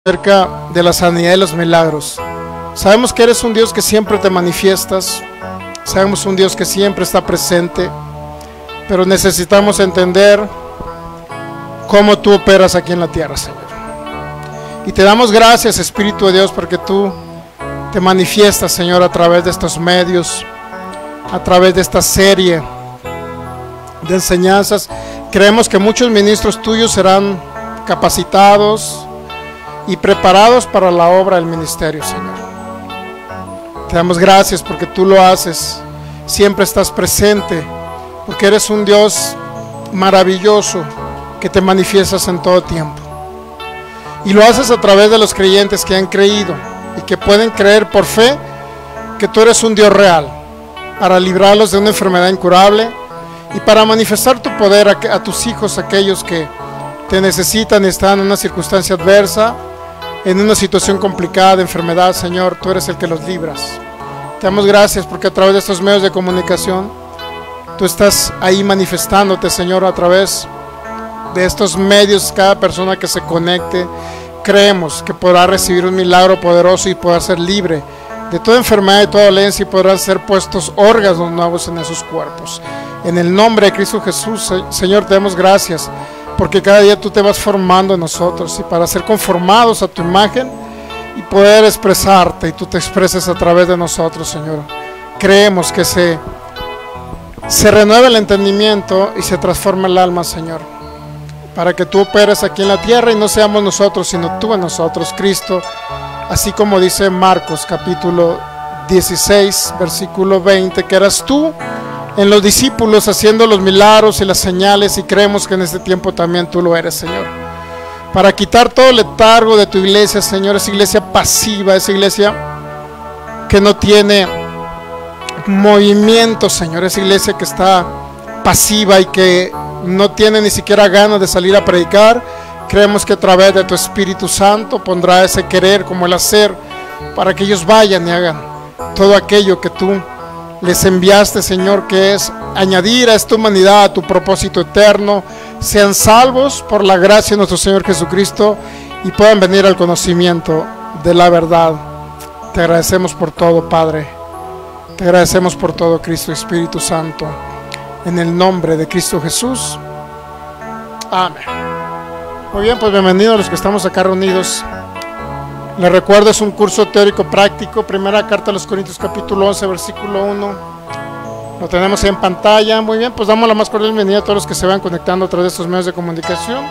acerca de la sanidad y los milagros. Sabemos que eres un Dios que siempre te manifiestas, sabemos un Dios que siempre está presente, pero necesitamos entender cómo tú operas aquí en la tierra, Señor. Y te damos gracias, Espíritu de Dios, porque tú te manifiestas, Señor, a través de estos medios, a través de esta serie de enseñanzas. Creemos que muchos ministros tuyos serán capacitados y preparados para la obra del ministerio, Señor. Te damos gracias porque tú lo haces, siempre estás presente, porque eres un Dios maravilloso que te manifiestas en todo tiempo. Y lo haces a través de los creyentes que han creído y que pueden creer por fe que tú eres un Dios real, para librarlos de una enfermedad incurable y para manifestar tu poder a tus hijos, aquellos que te necesitan y están en una circunstancia adversa, en una situación complicada de enfermedad. Señor, tú eres el que los libras. Te damos gracias porque a través de estos medios de comunicación tú estás ahí manifestándote, Señor, a través de estos medios. Cada persona que se conecte, creemos que podrá recibir un milagro poderoso y podrá ser libre de toda enfermedad y toda dolencia, y podrán ser puestos órganos nuevos en esos cuerpos. En el nombre de Cristo Jesús, Señor, te damos gracias porque cada día tú te vas formando en nosotros, y para ser conformados a tu imagen y poder expresarte, y tú te expreses a través de nosotros, Señor. Creemos que se renueve el entendimiento y se transforma el alma, Señor, para que tú operes aquí en la tierra y no seamos nosotros, sino tú en nosotros, Cristo. Así como dice Marcos capítulo 16, versículo 20, que eras tú en los discípulos haciendo los milagros y las señales, y creemos que en este tiempo también tú lo eres, Señor. Para quitar todo el letargo de tu iglesia, Señor, esa iglesia pasiva, esa iglesia que no tiene movimiento, Señor, esa iglesia que está pasiva y que no tiene ni siquiera ganas de salir a predicar. Creemos que a través de tu Espíritu Santo pondrá ese querer como el hacer, para que ellos vayan y hagan todo aquello que tú les enviaste, Señor, que es añadir a esta humanidad a tu propósito eterno. Sean salvos por la gracia de nuestro Señor Jesucristo y puedan venir al conocimiento de la verdad. Te agradecemos por todo, Padre. Te agradecemos por todo, Cristo, Espíritu Santo. En el nombre de Cristo Jesús. Amén. Muy bien, pues bienvenidos los que estamos acá reunidos. Les recuerdo, es un curso teórico práctico, primera carta a los Corintios capítulo 11, versículo 1. Lo tenemos ahí en pantalla. Muy bien, pues damos la más cordial bienvenida a todos los que se van conectando a través de estos medios de comunicación,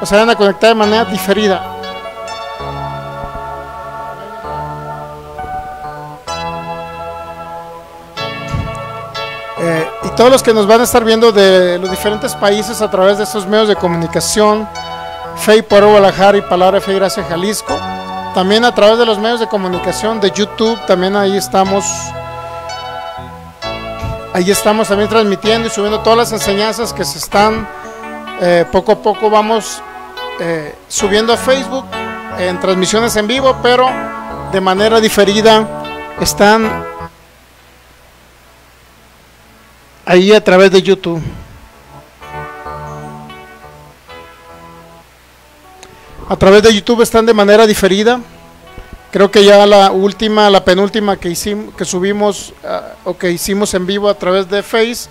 o se van a conectar de manera diferida. Y todos los que nos van a estar viendo de los diferentes países a través de estos medios de comunicación, Fe y Poder Guadalajara y Palabra de Fe y Gracia Jalisco, también a través de los medios de comunicación de YouTube, también ahí estamos también transmitiendo y subiendo todas las enseñanzas que se están poco a poco vamos subiendo a Facebook en transmisiones en vivo, pero de manera diferida están ahí a través de YouTube. A través de YouTube están de manera diferida. Creo que ya la penúltima que subimos o que hicimos en vivo a través de Face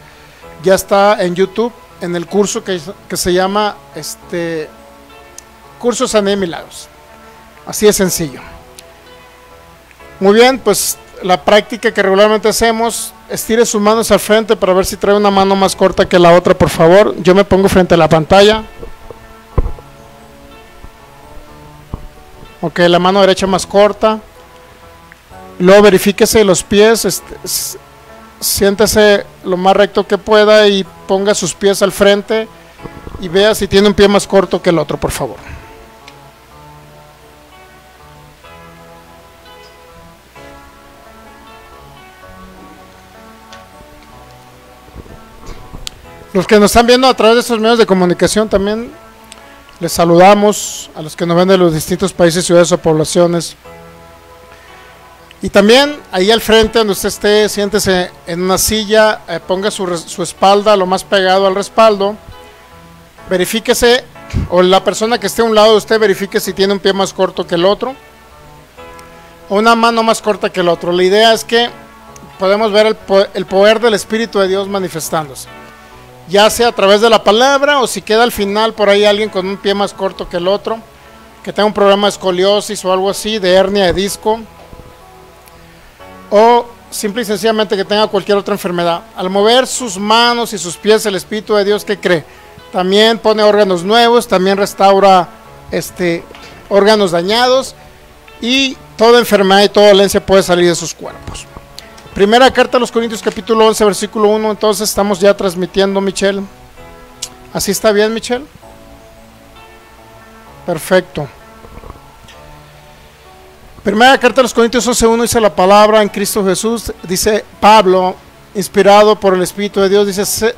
ya está en YouTube, en el curso que se llama Curso Sanidad y Milagros. Así de sencillo. Muy bien, pues la práctica que regularmente hacemos, estire sus manos al frente para ver si trae una mano más corta que la otra, por favor. Yo me pongo frente a la pantalla. Ok, la mano derecha más corta. Luego verifíquese los pies, siéntese lo más recto que pueda y ponga sus pies al frente y vea si tiene un pie más corto que el otro, por favor. Los que nos están viendo a través de estos medios de comunicación también les saludamos, a los que nos ven de los distintos países, ciudades o poblaciones. Y también ahí al frente donde usted esté, siéntese en una silla, ponga su espalda lo más pegado al respaldo. Verifíquese o la persona que esté a un lado de usted verifique si tiene un pie más corto que el otro o una mano más corta que el otro. La idea es que podemos ver el poder del Espíritu de Dios manifestándose, ya sea a través de la palabra, o si queda al final por ahí alguien con un pie más corto que el otro, que tenga un problema de escoliosis o algo así, de hernia de disco, o simple y sencillamente que tenga cualquier otra enfermedad. Al mover sus manos y sus pies, el Espíritu de Dios, ¿qué cree? También pone órganos nuevos, también restaura órganos dañados, y toda enfermedad y toda dolencia puede salir de sus cuerpos. Primera carta a los Corintios, capítulo 11, versículo 1. Entonces estamos ya transmitiendo, Michelle. ¿Así está bien, Michelle? Perfecto. Primera carta a los Corintios 11:1 dice la palabra en Cristo Jesús. Dice Pablo, inspirado por el Espíritu de Dios, dice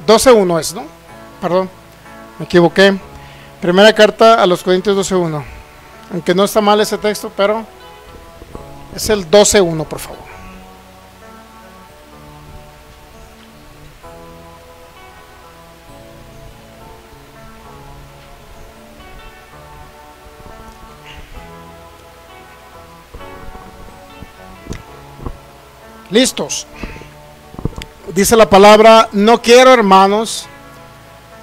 12:1 es, ¿no? Perdón, me equivoqué. Primera carta a los Corintios 12:1. Aunque no está mal ese texto, pero es el 12:1, por favor. Listos. Dice la palabra: no quiero, hermanos,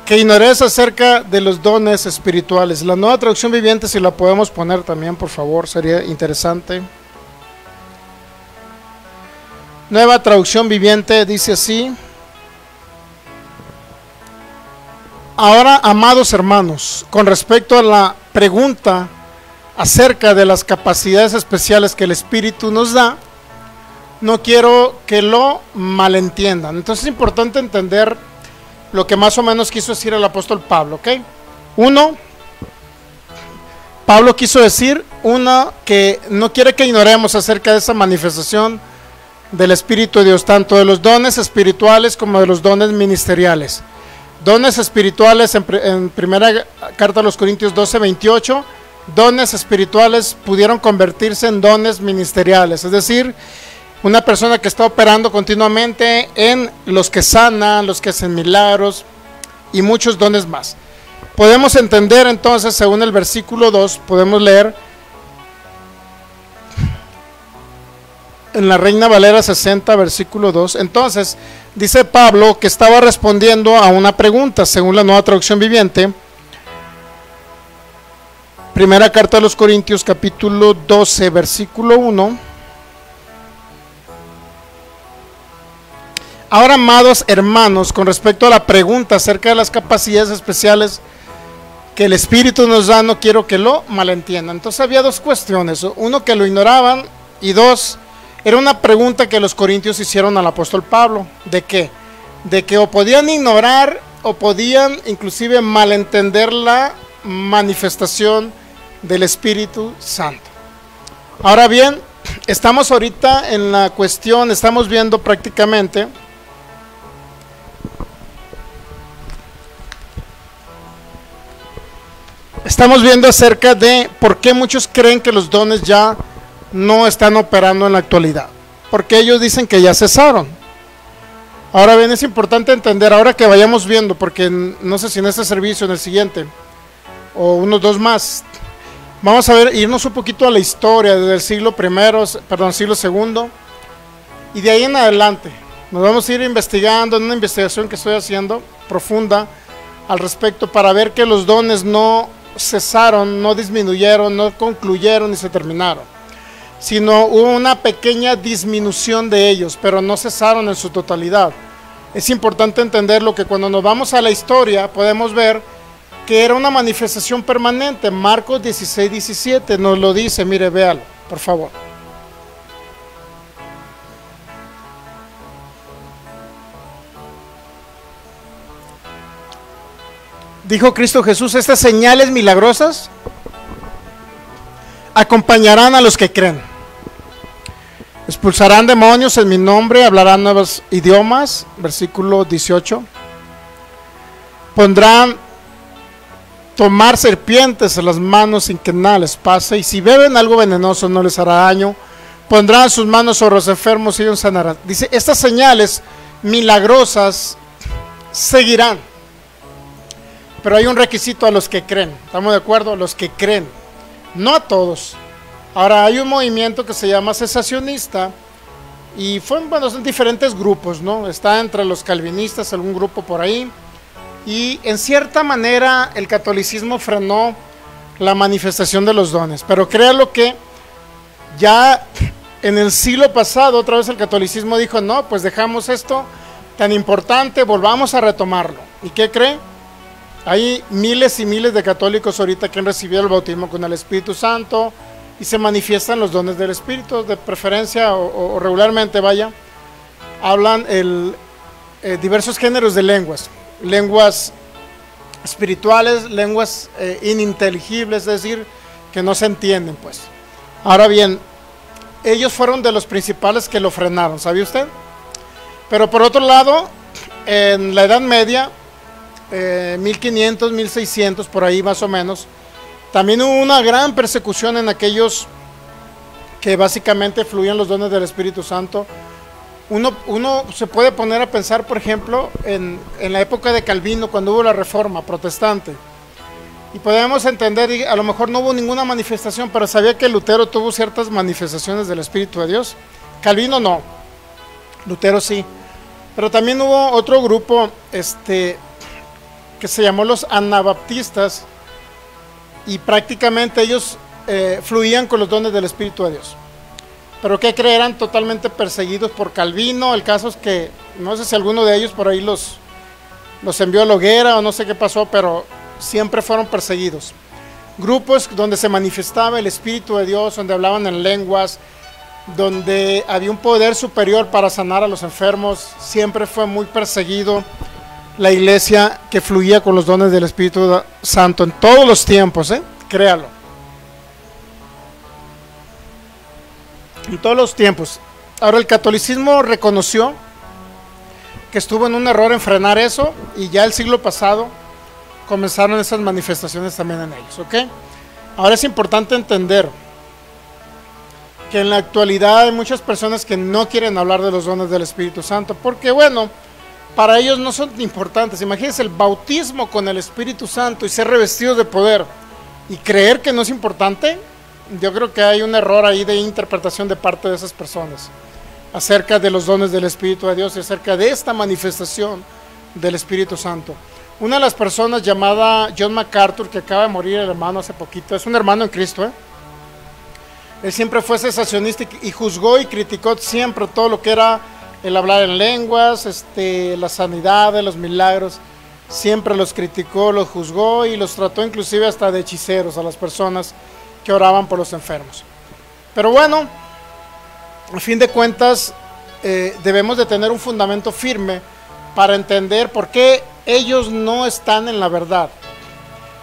que ignoréis acerca de los dones espirituales. La Nueva Traducción Viviente, si la podemos poner también, por favor, sería interesante. Nueva Traducción Viviente dice así: ahora, amados hermanos, con respecto a la pregunta acerca de las capacidades especiales que el Espíritu nos da, no quiero que lo malentiendan. Entonces es importante entender lo que más o menos quiso decir el apóstol Pablo, ¿ok? Uno, Pablo quiso decir, que no quiere que ignoremos acerca de esa manifestación del Espíritu de Dios, tanto de los dones espirituales como de los dones ministeriales. Dones espirituales en primera carta a los Corintios 12:28, dones espirituales pudieron convertirse en dones ministeriales, es decir, una persona que está operando continuamente en los que sanan, los que hacen milagros y muchos dones más. Podemos entender entonces, según el versículo 2, podemos leer en la Reina Valera 60, versículo 2. Entonces, dice Pablo que estaba respondiendo a una pregunta, según la Nueva Traducción Viviente. Primera carta a los Corintios, capítulo 12, versículo 1. Ahora, amados hermanos, con respecto a la pregunta acerca de las capacidades especiales que el Espíritu nos da, no quiero que lo malentiendan. Entonces había dos cuestiones: uno, que lo ignoraban, y dos, era una pregunta que los corintios hicieron al apóstol Pablo. ¿De qué? De que o podían ignorar o podían inclusive malentender la manifestación del Espíritu Santo. Ahora bien, estamos ahorita en la cuestión, estamos viendo prácticamente acerca de por qué muchos creen que los dones ya no están operando en la actualidad, porque ellos dicen que ya cesaron. Ahora bien, es importante entender, ahora que vayamos viendo, porque no sé si en este servicio, en el siguiente, o unos dos más, vamos a ver, irnos un poquito a la historia desde el siglo II, y de ahí en adelante nos vamos a ir investigando en una investigación que estoy haciendo profunda al respecto, para ver que los dones no cesaron, no disminuyeron, no concluyeron ni se terminaron, sino hubo una pequeña disminución de ellos, pero no cesaron en su totalidad. Es importante entenderlo, que cuando nos vamos a la historia podemos ver que era una manifestación permanente. Marcos 16:17 nos lo dice, mire, véalo, por favor. Dijo Cristo Jesús: estas señales milagrosas acompañarán a los que creen. Expulsarán demonios en mi nombre, hablarán nuevos idiomas. Versículo 18. Pondrán tomar serpientes en las manos sin que nada les pase, y si beben algo venenoso no les hará daño. Pondrán sus manos sobre los enfermos y ellos sanarán. Dice, estas señales milagrosas seguirán. pero hay un requisito a los que creen, ¿estamos de acuerdo? Los que creen, no a todos. Ahora hay un movimiento que se llama cesacionista y son diferentes grupos, ¿no? Está entre los calvinistas, algún grupo por ahí, y en cierta manera el catolicismo frenó la manifestación de los dones, pero créalo que ya en el siglo pasado otra vez el catolicismo dijo, no, pues dejamos esto tan importante, volvamos a retomarlo. ¿Y qué cree? Hay miles y miles de católicos ahorita que han recibido el bautismo con el Espíritu Santo y se manifiestan los dones del Espíritu, de preferencia o regularmente, vaya, hablan diversos géneros de lenguas espirituales, lenguas ininteligibles, es decir, que no se entienden, pues. Ahora bien, ellos fueron de los principales que lo frenaron, ¿sabía usted? Pero por otro lado, en la Edad Media, 1500, 1600, por ahí más o menos, también hubo una gran persecución en aquellos que básicamente fluían los dones del Espíritu Santo. Uno se puede poner a pensar, por ejemplo, en la época de Calvino, cuando hubo la Reforma Protestante. Y podemos entender, a lo mejor no hubo ninguna manifestación, pero sabía que Lutero tuvo ciertas manifestaciones del Espíritu de Dios. Calvino no, Lutero sí. Pero también hubo otro grupo que se llamó los anabaptistas, y prácticamente ellos fluían con los dones del Espíritu de Dios. Pero ¿qué creen? Eran totalmente perseguidos por Calvino. El caso es que, no sé si alguno de ellos por ahí los envió a la hoguera o no sé qué pasó, pero siempre fueron perseguidos. Grupos donde se manifestaba el Espíritu de Dios, donde hablaban en lenguas, donde había un poder superior para sanar a los enfermos, siempre fue muy perseguido la iglesia que fluía con los dones del Espíritu Santo en todos los tiempos, créalo. En todos los tiempos. Ahora el catolicismo reconoció que estuvo en un error en frenar eso, y ya el siglo pasado comenzaron esas manifestaciones también en ellos, ¿ok? Ahora es importante entender que en la actualidad hay muchas personas que no quieren hablar de los dones del Espíritu Santo, porque bueno, para ellos no son importantes. Imagínense el bautismo con el Espíritu Santo y ser revestidos de poder y creer que no es importante. Yo creo que hay un error ahí de interpretación de parte de esas personas acerca de los dones del Espíritu de Dios y acerca de esta manifestación del Espíritu Santo. Una de las personas llamada John MacArthur, que acaba de morir el hermano hace poquito, es un hermano en Cristo, Él siempre fue cesacionista y juzgó y criticó siempre todo lo que era el hablar en lenguas, la sanidad, los milagros. Siempre los criticó, los juzgó y los trató inclusive hasta de hechiceros a las personas que oraban por los enfermos. Pero bueno, a fin de cuentas, debemos de tener un fundamento firme para entender por qué ellos no están en la verdad.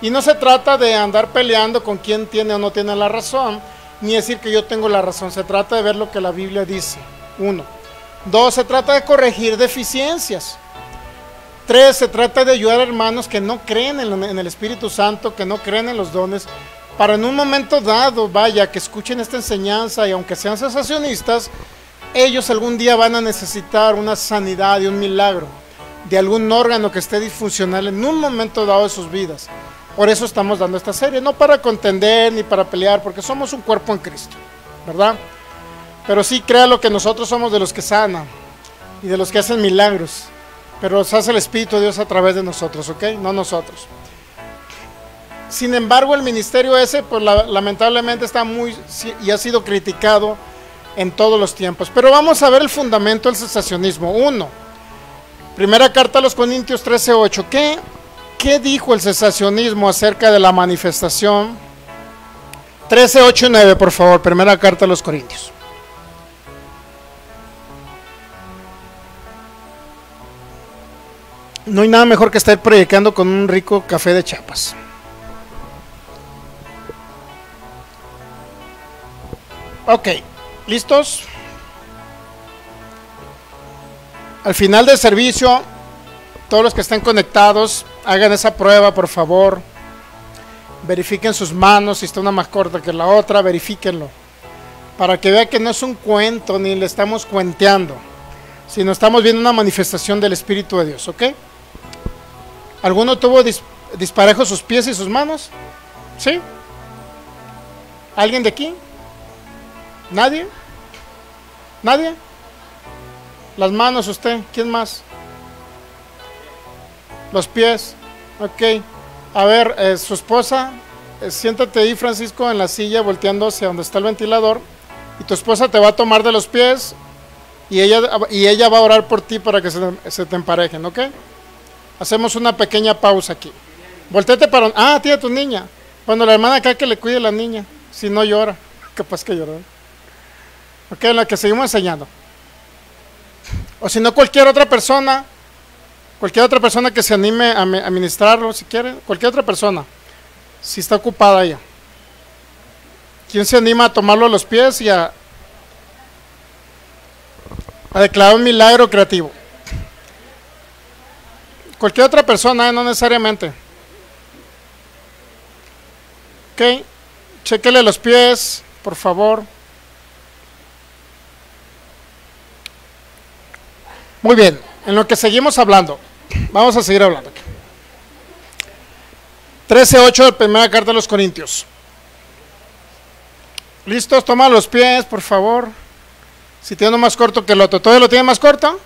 Y no se trata de andar peleando con quién tiene o no tiene la razón, ni decir que yo tengo la razón. Se trata de ver lo que la Biblia dice. 1. 2. Se trata de corregir deficiencias. 3. Se trata de ayudar a hermanos que no creen en el Espíritu Santo, que no creen en los dones, para en un momento dado, vaya, que escuchen esta enseñanza, y aunque sean cesacionistas, ellos algún día van a necesitar una sanidad y un milagro de algún órgano que esté disfuncional en un momento dado de sus vidas. Por eso estamos dando esta serie, no para contender ni para pelear, porque somos un cuerpo en Cristo, ¿verdad? Pero sí, créalo que nosotros somos de los que sanan y de los que hacen milagros, pero los hace el Espíritu de Dios a través de nosotros, ¿ok? No nosotros. Sin embargo, el ministerio ese, pues lamentablemente está y ha sido criticado en todos los tiempos. Pero vamos a ver el fundamento del cesacionismo. 1. Primera carta a los Corintios 13:8. ¿Qué dijo el cesacionismo acerca de la manifestación? 13:8 y 9, por favor. Primera carta a los Corintios. No hay nada mejor que estar predicando con un rico café de Chiapas. Ok, ¿listos? Al final del servicio, todos los que estén conectados, hagan esa prueba, por favor. Verifiquen sus manos, si está una más corta que la otra, verifíquenlo. Para que vean que no es un cuento, ni le estamos cuenteando, sino estamos viendo una manifestación del Espíritu de Dios, ¿ok? ¿Alguno tuvo disparejos sus pies y sus manos? ¿Sí? ¿Alguien de aquí? ¿Nadie? ¿Nadie? Las manos usted, ¿quién más? Los pies, ok. A ver, su esposa, siéntate ahí, Francisco, en la silla, volteando hacia donde está el ventilador, y tu esposa te va a tomar de los pies, y ella va a orar por ti para que se te emparejen, ¿ok? Hacemos una pequeña pausa aquí. Volteate para... Ah, tía, tu niña. Bueno, la hermana acá que le cuide a la niña, si no llora, capaz que llora. Ok, en la que seguimos enseñando. O si no, cualquier otra persona que se anime a ministrarlo, si quiere, cualquier otra persona, si está ocupada ella. ¿Quién se anima a tomarlo a los pies y a declarar un milagro creativo? Cualquier otra persona, no necesariamente. Ok, chéquele los pies, por favor. Muy bien, en lo que seguimos hablando, vamos a seguir hablando aquí. 13:8 de primera carta de los Corintios. ¿Listos? Toma los pies, por favor. Si tiene uno más corto que el otro. ¿Todavía lo tiene más corto?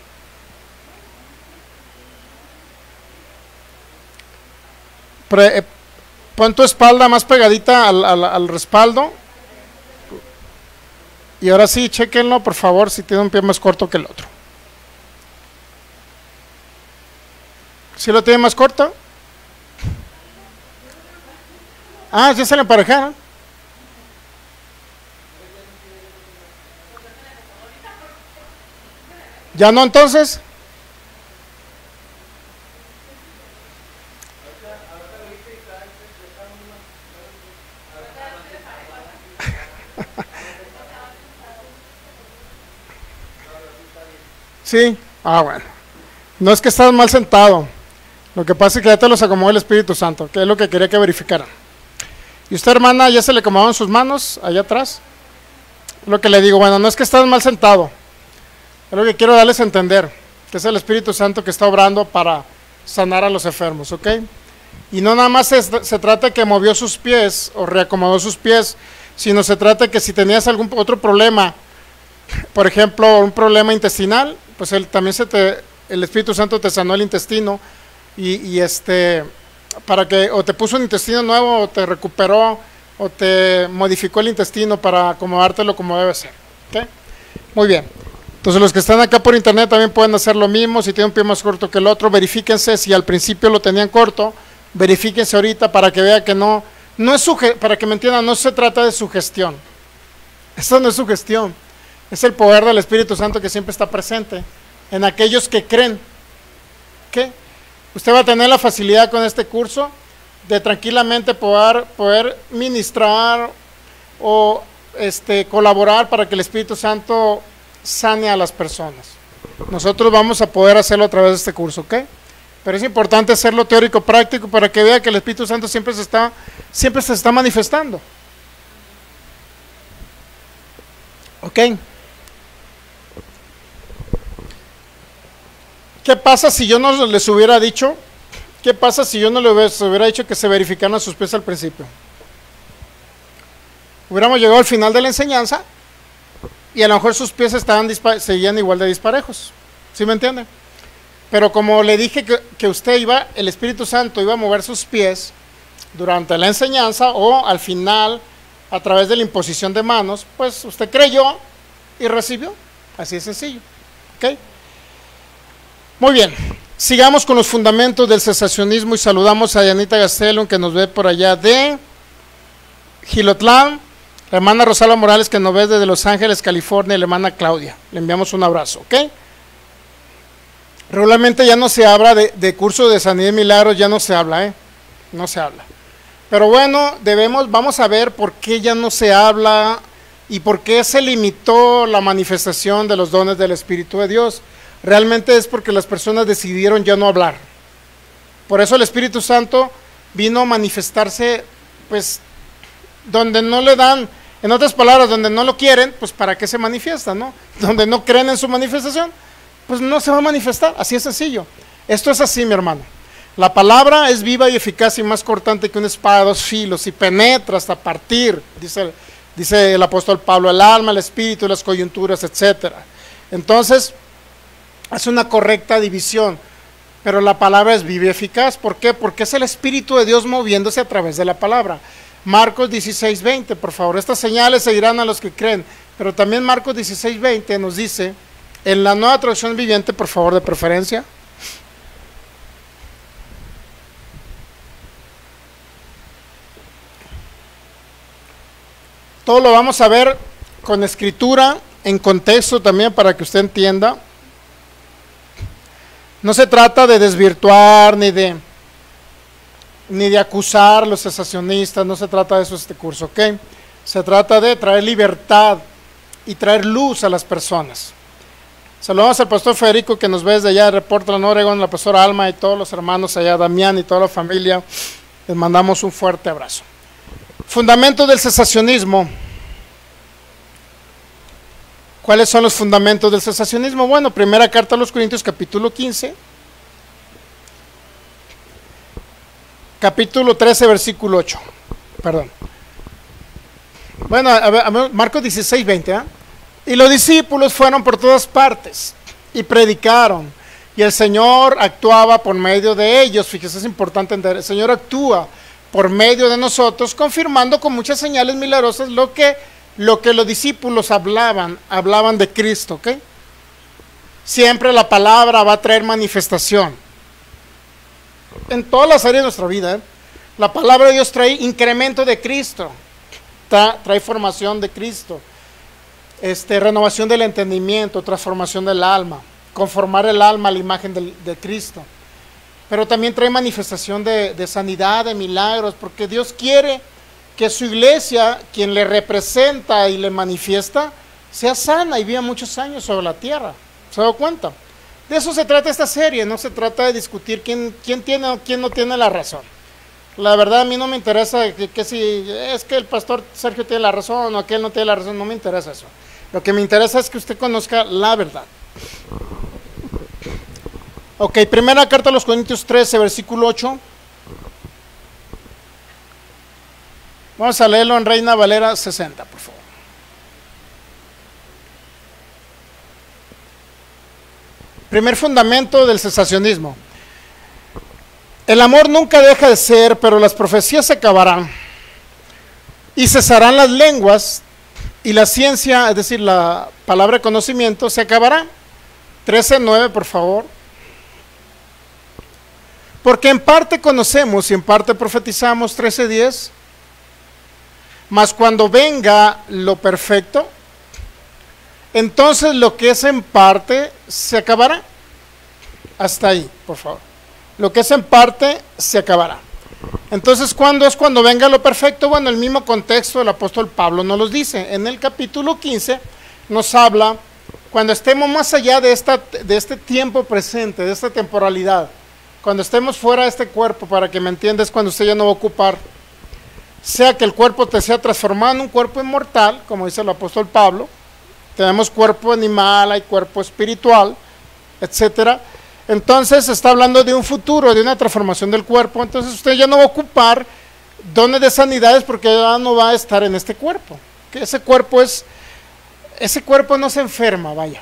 Pon tu espalda más pegadita al respaldo. Y ahora sí, chequenlo, por favor, si tiene un pie más corto que el otro. ¿Sí lo tiene más corto? Ah, ya se le emparejaron. ¿Ya no entonces? Sí, bueno. No es que estás mal sentado. Lo que pasa es que ya te los acomodó el Espíritu Santo, que es lo que quería que verificaran. ¿Y usted, hermana, ya se le acomodaron sus manos allá atrás? Lo que le digo, bueno, no es que estás mal sentado. Es lo que quiero darles a entender, que es el Espíritu Santo que está obrando para sanar a los enfermos, ¿ok? Y no nada más se trata de que movió sus pies o reacomodó sus pies, sino se trata de que si tenías algún otro problema, por ejemplo, un problema intestinal, pues el Espíritu Santo te sanó el intestino y para que o te puso un intestino nuevo o te recuperó o te modificó el intestino para acomodártelo como debe ser, ¿ok? Muy bien. Entonces los que están acá por internet también pueden hacer lo mismo. Si tienen un pie más corto que el otro, verifíquense. Si al principio lo tenían corto, verifíquense ahorita para que vea que no es para que me entiendan, no se trata de sugestión. Esto no es sugestión, es el poder del Espíritu Santo que siempre está presente en aquellos que creen. ¿Qué? Usted va a tener la facilidad con este curso de tranquilamente poder ministrar o colaborar para que el Espíritu Santo sane a las personas. Nosotros vamos a poder hacerlo a través de este curso, ¿ok? Pero es importante hacerlo teórico práctico para que vea que el Espíritu Santo siempre se está manifestando. ¿Ok? ¿Qué pasa si yo no les hubiera dicho? ¿Qué pasa si yo no les hubiera dicho que se verificaran sus pies al principio? Hubiéramos llegado al final de la enseñanza y a lo mejor sus pies seguían igual de disparejos. ¿Sí me entiende? Pero como le dije que el Espíritu Santo iba a mover sus pies durante la enseñanza o al final a través de la imposición de manos, pues usted creyó y recibió. Así de sencillo. ¿Ok? Muy bien, sigamos con los fundamentos del cesacionismo y saludamos a Dianita Gastelum, que nos ve por allá de Gilotlán, la hermana Rosalba Morales, que nos ve desde Los Ángeles, California, y la hermana Claudia. Le enviamos un abrazo, ¿ok? Regularmente ya no se habla de curso de sanidad y milagros, ya no se habla, no se habla. Pero bueno, vamos a ver por qué ya no se habla y por qué se limitó la manifestación de los dones del Espíritu de Dios. Realmente es porque las personas decidieron ya no hablar. Por eso el Espíritu Santo vino a manifestarse, pues, donde no le dan, en otras palabras, donde no lo quieren, pues para qué se manifiesta, ¿no? Donde no creen en su manifestación, pues no se va a manifestar, así es sencillo. Esto es así, mi hermano. La palabra es viva y eficaz y más cortante que una espada de 2 filos y penetra hasta partir, dice el apóstol Pablo, el alma, el espíritu, las coyunturas, etc. Entonces, es una correcta división, pero la palabra es viva y eficaz. ¿Por qué? Porque es el Espíritu de Dios moviéndose a través de la palabra. Marcos 16:20, por favor, estas señales seguirán a los que creen, pero también Marcos 16:20 nos dice, en la Nueva Traducción Viviente, por favor, de preferencia, todo lo vamos a ver con escritura, en contexto también para que usted entienda. No se trata de desvirtuar ni de acusar a los cesacionistas, no se trata de eso este curso, ¿ok? Se trata de traer libertad y traer luz a las personas. Saludamos al pastor Federico que nos ve desde allá de Portland, Oregon, la pastora Alma y todos los hermanos allá, Damián y toda la familia. Les mandamos un fuerte abrazo. Fundamentos del cesacionismo. ¿Cuáles son los fundamentos del cesacionismo? Bueno, primera carta a los Corintios, capítulo 15, capítulo 13, versículo 8. Perdón. Bueno, Marcos 16:20. Y los discípulos fueron por todas partes y predicaron. Y el Señor actuaba por medio de ellos. Fíjese, es importante entender. El Señor actúa por medio de nosotros, confirmando con muchas señales milagrosas lo que los discípulos hablaban de Cristo, ¿ok? Siempre la palabra va a traer manifestación. En todas las áreas de nuestra vida, la palabra de Dios trae incremento de Cristo, trae formación de Cristo, renovación del entendimiento, transformación del alma, conformar el alma a la imagen de Cristo. Pero también trae manifestación de sanidad, de milagros, porque Dios quiere que su iglesia, quien le representa y le manifiesta, sea sana y viva muchos años sobre la tierra. ¿Se ha dado cuenta? De eso se trata esta serie, no se trata de discutir quién tiene o quién no tiene la razón. La verdad a mí no me interesa que si es que el pastor Sergio tiene la razón o aquel no tiene la razón, no me interesa eso. Lo que me interesa es que usted conozca la verdad. Ok, primera carta a los Corintios 13, versículo 8. Vamos a leerlo en Reina Valera 60, por favor. Primer fundamento del cesacionismo. El amor nunca deja de ser, pero las profecías se acabarán. Y cesarán las lenguas, y la ciencia, es decir, la palabra de conocimiento, se acabará. 13:9, por favor. Porque en parte conocemos y en parte profetizamos. 13:10. Mas cuando venga lo perfecto, entonces lo que es en parte se acabará. Hasta ahí, por favor. Lo que es en parte se acabará. Entonces, ¿cuándo es cuando venga lo perfecto? Bueno, el mismo contexto del apóstol Pablo nos lo dice. En el capítulo 15 nos habla, cuando estemos más allá de este tiempo presente, de esta temporalidad, cuando estemos fuera de este cuerpo, para que me entiendas, cuando usted ya no va a ocupar, sea que el cuerpo te sea transformado en un cuerpo inmortal, como dice el apóstol Pablo. Tenemos cuerpo animal, hay cuerpo espiritual, etcétera. Entonces está hablando de un futuro, de una transformación del cuerpo. Entonces usted ya no va a ocupar dones de sanidades porque ya no va a estar en este cuerpo. Que ese cuerpo no se enferma, vaya.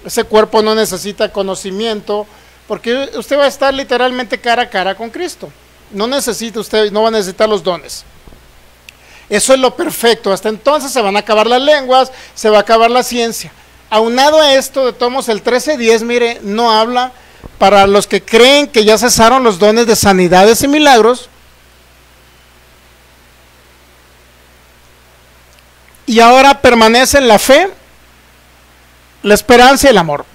Ese cuerpo no necesita conocimiento, porque usted va a estar literalmente cara a cara con Cristo. No necesita usted, no va a necesitar los dones. Eso es lo perfecto. Hasta entonces se van a acabar las lenguas, se va a acabar la ciencia. Aunado a esto, de todos modos, el 13:10, mire, no habla para los que creen que ya cesaron los dones de sanidades y milagros. Y ahora permanecen la fe, la esperanza y el amor.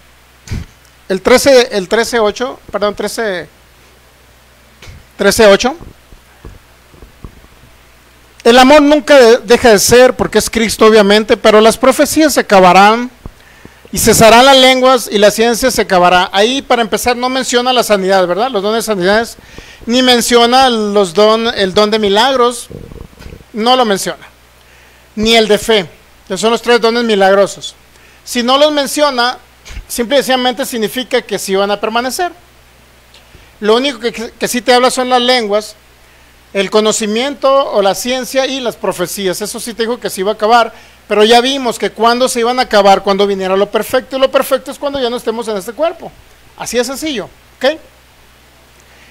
El 13:8. El amor nunca deja de ser, porque es Cristo obviamente, pero las profecías se acabarán y cesarán las lenguas y la ciencia se acabará. Ahí, para empezar, no menciona la sanidad, ¿verdad? Los dones de sanidades, ni menciona el don de milagros, no lo menciona, ni el de fe, que son los 3 dones milagrosos. Si no los menciona, simple y sencillamente significa que sí van a permanecer. Lo único que sí te habla son las lenguas, el conocimiento o la ciencia y las profecías. Eso sí te dijo que se iba a acabar, pero ya vimos que cuando se iban a acabar, cuando viniera lo perfecto, y lo perfecto es cuando ya no estemos en este cuerpo. Así de sencillo, ¿ok?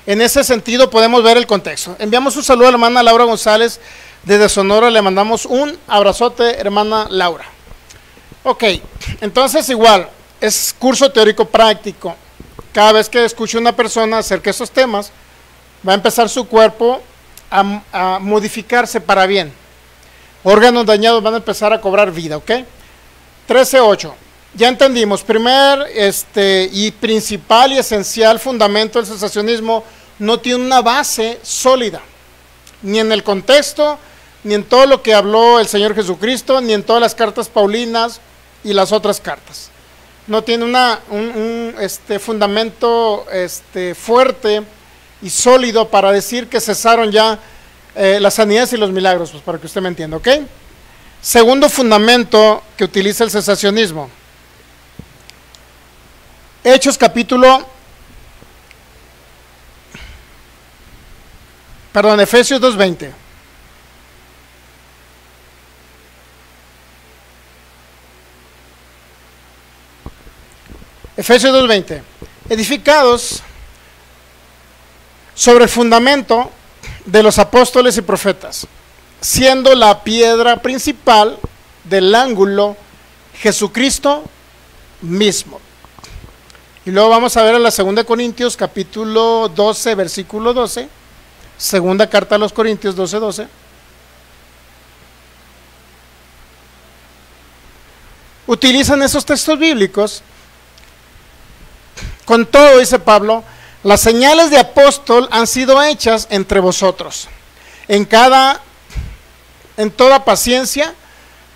En ese sentido podemos ver el contexto. Enviamos un saludo a la hermana Laura González desde Sonora, le mandamos un abrazote, hermana Laura. Ok, entonces igual, es curso teórico práctico. Cada vez que escuche una persona acerca de esos temas, va a empezar su cuerpo a modificarse para bien. Órganos dañados van a empezar a cobrar vida, ¿ok? 13.8. Ya entendimos, primer y principal y esencial fundamento del cesacionismo no tiene una base sólida, ni en el contexto, ni en todo lo que habló el Señor Jesucristo, ni en todas las cartas paulinas y las otras cartas. No tiene un fundamento fuerte y sólido para decir que cesaron ya las sanidades y los milagros, pues para que usted me entienda, ¿ok? Segundo fundamento que utiliza el cesacionismo. Hechos Efesios 2:20. Efesios 2:20. Edificados sobre el fundamento de los apóstoles y profetas, siendo la piedra principal del ángulo Jesucristo mismo. Y luego vamos a ver en la 2 Corintios capítulo 12, versículo 12, segunda carta a los Corintios 12:12. Utilizan esos textos bíblicos. Con todo, dice Pablo, las señales de apóstol han sido hechas entre vosotros, en toda paciencia,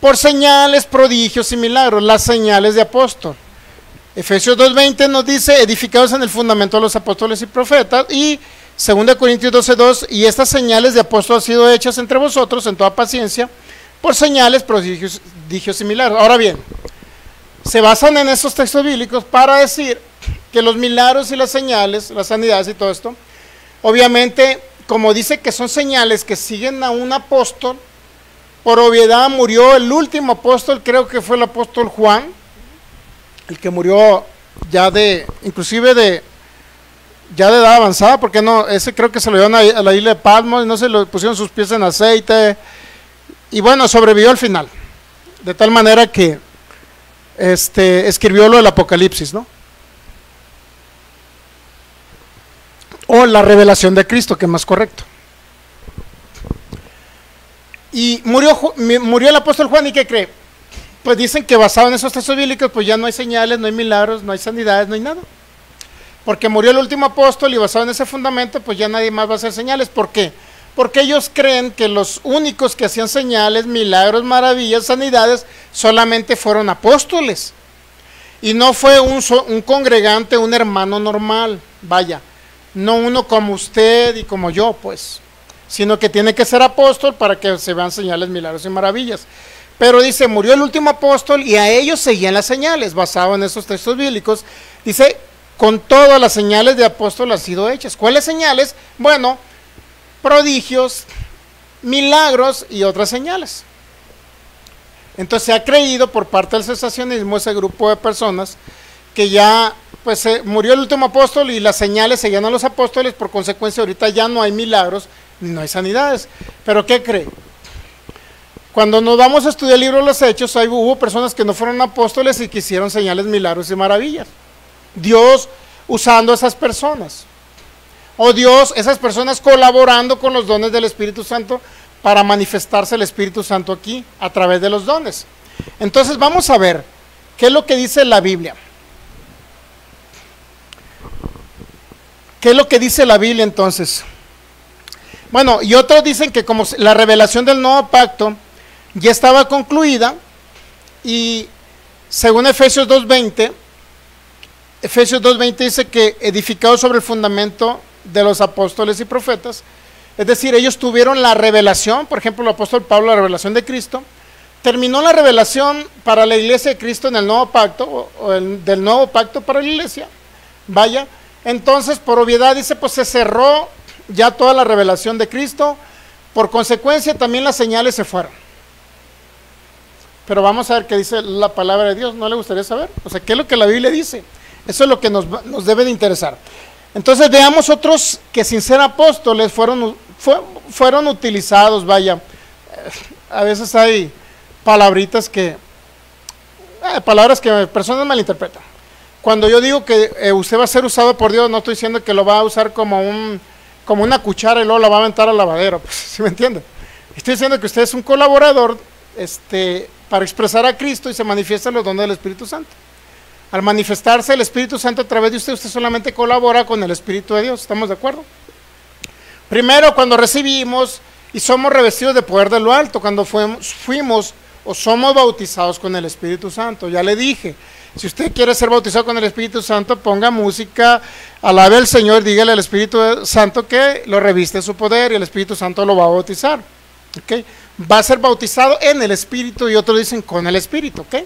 por señales, prodigios y milagros, las señales de apóstol. Efesios 2:20 nos dice, edificados en el fundamento de los apóstoles y profetas, y 2 Corintios 12:2, y estas señales de apóstol han sido hechas entre vosotros en toda paciencia, por señales, prodigios y milagros. Ahora bien, se basan en esos textos bíblicos para decir que los milagros y las señales, las sanidades y todo esto, obviamente, como dice que son señales que siguen a un apóstol, por obviedad murió el último apóstol, creo que fue el apóstol Juan, el que murió ya inclusive de edad avanzada, porque no, ese creo que se lo llevaron a la isla de Patmos, y no se le pusieron sus pies en aceite, y bueno, sobrevivió al final, de tal manera que escribió lo del Apocalipsis, ¿no? O la revelación de Cristo, que es más correcto. Y murió el apóstol Juan, ¿y qué cree? Pues dicen que basado en esos textos bíblicos, pues ya no hay señales, no hay milagros, no hay sanidades, no hay nada. Porque murió el último apóstol y basado en ese fundamento, pues ya nadie más va a hacer señales. ¿Por qué? Porque ellos creen que los únicos que hacían señales, milagros, maravillas, sanidades, solamente fueron apóstoles. Y no fue un congregante, un hermano normal, vaya. No uno como usted y como yo, pues, sino que tiene que ser apóstol para que se vean señales, milagros y maravillas. Pero dice, murió el último apóstol y a ellos seguían las señales, basado en esos textos bíblicos. Dice, con todas las señales de apóstol han sido hechas. ¿Cuáles señales? Bueno, prodigios, milagros y otras señales. Entonces se ha creído por parte del cesacionismo, ese grupo de personas, que ya pues murió el último apóstol y las señales seguían a los apóstoles, por consecuencia ahorita ya no hay milagros ni no hay sanidades. Pero ¿qué cree? Cuando nos vamos a estudiar el libro de los Hechos, hubo personas que no fueron apóstoles y que hicieron señales, milagros y maravillas. Dios usando a esas personas, o Dios, esas personas colaborando con los dones del Espíritu Santo para manifestarse el Espíritu Santo aquí a través de los dones. Entonces vamos a ver qué es lo que dice la Biblia. ¿Qué es lo que dice la Biblia entonces? Bueno, y otros dicen que como la revelación del nuevo pacto ya estaba concluida, y según Efesios 2:20 dice que edificados sobre el fundamento de los apóstoles y profetas, es decir, ellos tuvieron la revelación, por ejemplo el apóstol Pablo, la revelación de Cristo, terminó la revelación para la iglesia de Cristo en el nuevo pacto, del nuevo pacto para la iglesia, vaya, Entonces, por obviedad, dice, pues se cerró ya toda la revelación de Cristo. Por consecuencia, también las señales se fueron. Pero vamos a ver qué dice la palabra de Dios. ¿No le gustaría saber? O sea, ¿qué es lo que la Biblia dice? Eso es lo que nos debe de interesar. Entonces, veamos otros que sin ser apóstoles fueron utilizados, vaya. A veces hay palabritas palabras que personas malinterpretan. Cuando yo digo que usted va a ser usado por Dios, no estoy diciendo que lo va a usar como una cuchara y luego la va a aventar al lavadero, pues, ¿sí me entiende? Estoy diciendo que usted es un colaborador para expresar a Cristo y se manifiestan los dones del Espíritu Santo. Al manifestarse el Espíritu Santo a través de usted, usted solamente colabora con el Espíritu de Dios. ¿Estamos de acuerdo? Primero, cuando recibimos y somos revestidos de poder de lo alto, cuando fuimos o somos bautizados con el Espíritu Santo. Ya le dije, si usted quiere ser bautizado con el Espíritu Santo, ponga música, alabe al Señor, dígale al Espíritu Santo que lo reviste de su poder y el Espíritu Santo lo va a bautizar. ¿Okay? Va a ser bautizado en el Espíritu y otros dicen con el Espíritu. ¿Okay?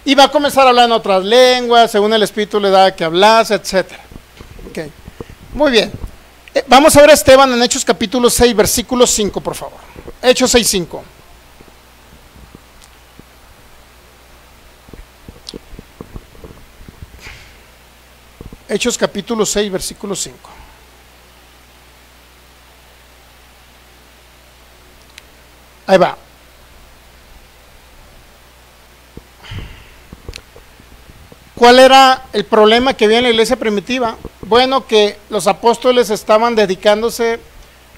Y va a comenzar a hablar en otras lenguas, según el Espíritu le da que hablase, etc. ¿Okay? Muy bien. Vamos a ver a Esteban en Hechos capítulo 6, versículo 5, por favor. Hechos 6, 5. Hechos capítulo 6, versículo 5. Ahí va. ¿Cuál era el problema que había en la iglesia primitiva? Bueno, que los apóstoles estaban dedicándose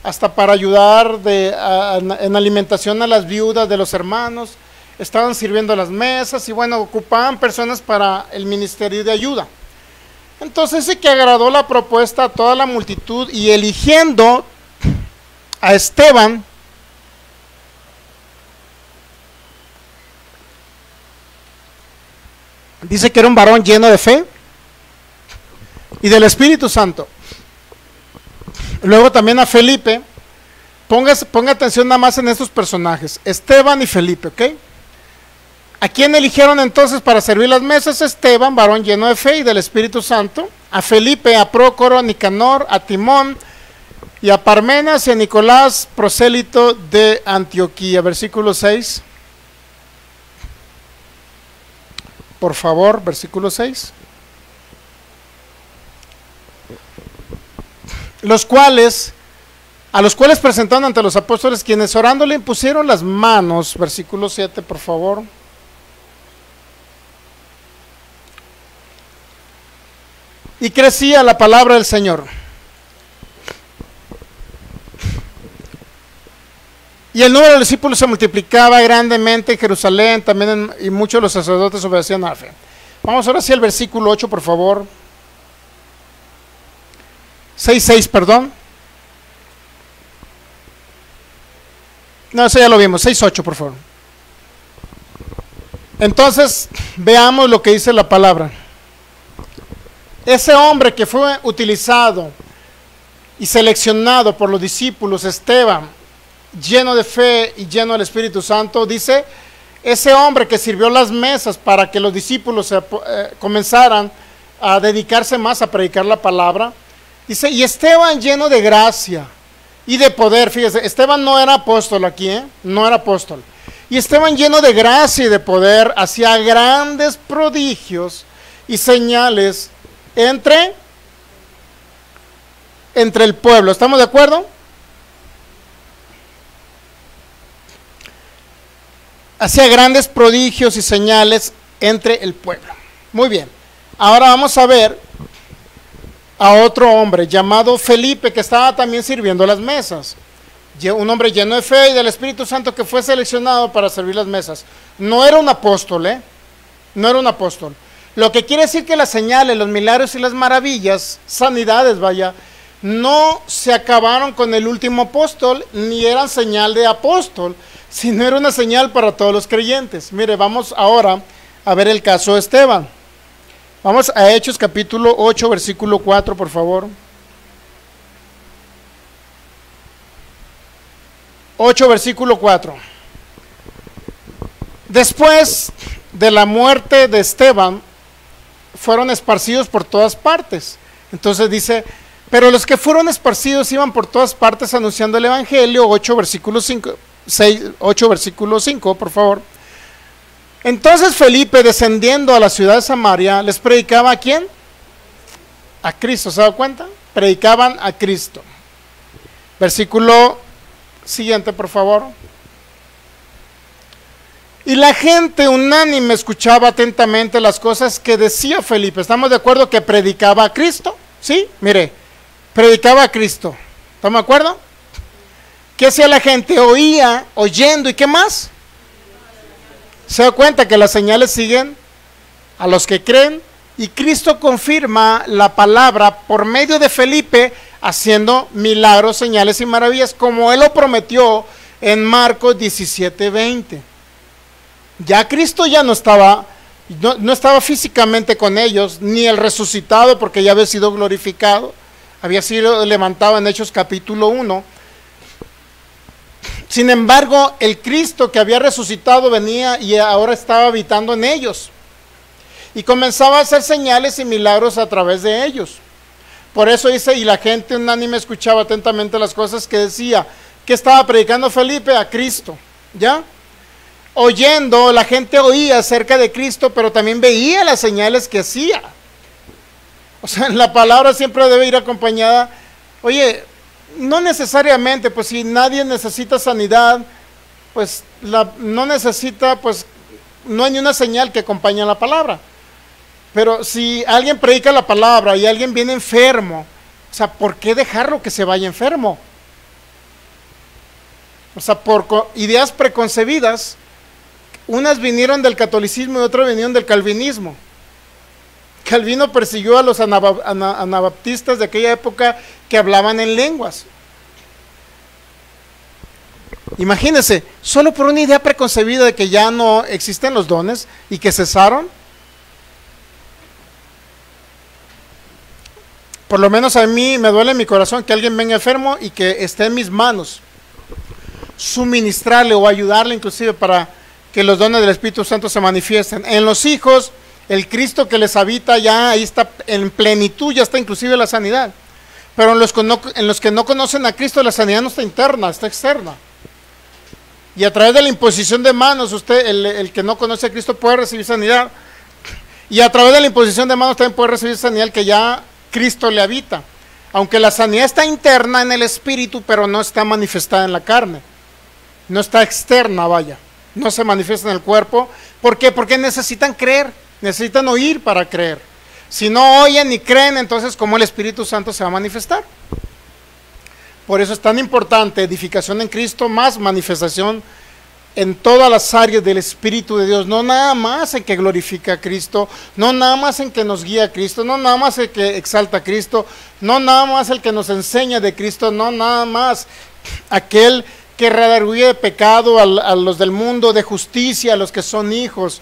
hasta para ayudar en alimentación a las viudas de los hermanos, estaban sirviendo las mesas y bueno, ocupaban personas para el ministerio de ayuda. Entonces sí que agradó la propuesta a toda la multitud y eligiendo a Esteban, dice que era un varón lleno de fe y del Espíritu Santo. Luego también a Felipe. Ponga atención nada más en estos personajes, Esteban y Felipe, ¿ok? ¿A quién eligieron entonces para servir las mesas? Esteban, varón lleno de fe y del Espíritu Santo. A Felipe, a Prócoro, a Nicanor, a Timón y a Parmenas y a Nicolás, prosélito de Antioquía. Versículo 6. Por favor, versículo 6. A los cuales presentaron ante los apóstoles, quienes orando le impusieron las manos. Versículo 7, por favor. Y crecía la palabra del Señor. Y el número de los discípulos se multiplicaba grandemente en Jerusalén, también y muchos de los sacerdotes obedecían a la fe. Vamos ahora sí al versículo 8, por favor. 6:6, perdón. No, eso ya lo vimos. 6:8, por favor. Entonces, veamos lo que dice la palabra. Ese hombre que fue utilizado y seleccionado por los discípulos, Esteban, lleno de fe y lleno del Espíritu Santo, dice, ese hombre que sirvió las mesas para que los discípulos comenzaran a dedicarse más a predicar la palabra, dice, y Esteban lleno de gracia y de poder. Fíjese, Esteban no era apóstol aquí, no era apóstol. Y Esteban lleno de gracia y de poder hacía grandes prodigios y señales entre el pueblo. ¿Estamos de acuerdo? Hacía grandes prodigios y señales entre el pueblo. Muy bien. Ahora vamos a ver a otro hombre llamado Felipe, que estaba también sirviendo las mesas. Un hombre lleno de fe y del Espíritu Santo que fue seleccionado para servir las mesas. No era un apóstol, no era un apóstol. Lo que quiere decir que las señales, los milagros y las maravillas, sanidades, vaya, no se acabaron con el último apóstol, ni eran señal de apóstol, sino era una señal para todos los creyentes. Mire, vamos ahora a ver el caso de Esteban. Vamos a Hechos capítulo 8, versículo 4, por favor. 8, versículo 4. Después de la muerte de Esteban, fueron esparcidos por todas partes. Entonces dice, pero los que fueron esparcidos iban por todas partes anunciando el evangelio. 8 versículo 5, por favor. Entonces Felipe, descendiendo a la ciudad de Samaria, les predicaba ¿a quién? A Cristo, ¿se da cuenta? Predicaban a Cristo. Versículo siguiente, por favor. Y la gente unánime escuchaba atentamente las cosas que decía Felipe. ¿Estamos de acuerdo que predicaba a Cristo? ¿Sí? Mire, predicaba a Cristo. ¿Estamos de acuerdo? ¿Qué hacía la gente? Oía, oyendo, ¿y qué más? Se da cuenta que las señales siguen a los que creen, y Cristo confirma la palabra por medio de Felipe, haciendo milagros, señales y maravillas, como Él lo prometió en Marcos 17:20. Ya Cristo ya no estaba físicamente con ellos, ni el resucitado, porque ya había sido glorificado, había sido levantado en Hechos capítulo 1. Sin embargo, el Cristo que había resucitado venía y ahora estaba habitando en ellos. Y comenzaba a hacer señales y milagros a través de ellos. Por eso dice, y la gente unánime escuchaba atentamente las cosas que decía. ¿Qué estaba predicando Felipe? A Cristo. ¿Ya? Oyendo, la gente oía acerca de Cristo, pero también veía las señales que hacía. O sea, la palabra siempre debe ir acompañada. Oye, no necesariamente, pues si nadie necesita sanidad, pues no necesita, pues no hay ni una señal que acompañe a la palabra. Pero si alguien predica la palabra y alguien viene enfermo, o sea, ¿por qué dejarlo que se vaya enfermo? O sea, por ideas preconcebidas, unas vinieron del catolicismo y otras vinieron del calvinismo. Calvino persiguió a los anabaptistas de aquella época que hablaban en lenguas. Imagínense, solo por una idea preconcebida de que ya no existen los dones y que cesaron. Por lo menos a mí me duele en mi corazón que alguien venga enfermo y que esté en mis manos suministrarle o ayudarle inclusive para que los dones del Espíritu Santo se manifiesten. En los hijos, el Cristo que les habita ya ahí está en plenitud, ya está inclusive la sanidad. Pero en los que no conocen a Cristo, la sanidad no está interna, está externa. Y a través de la imposición de manos, usted, el que no conoce a Cristo, puede recibir sanidad. Y a través de la imposición de manos también puede recibir sanidad que ya Cristo le habita. Aunque la sanidad está interna en el espíritu, pero no está manifestada en la carne. No está externa, vaya. No se manifiesta en el cuerpo. ¿Por qué? Porque necesitan creer, necesitan oír para creer. Si no oyen ni creen, entonces ¿cómo el Espíritu Santo se va a manifestar? Por eso es tan importante edificación en Cristo más manifestación en todas las áreas del Espíritu de Dios. No nada más en que glorifica a Cristo, no nada más en que nos guía a Cristo, no nada más el que exalta a Cristo, no nada más el que nos enseña de Cristo, no nada más aquel que redarguye de pecado a los del mundo, de justicia a los que son hijos.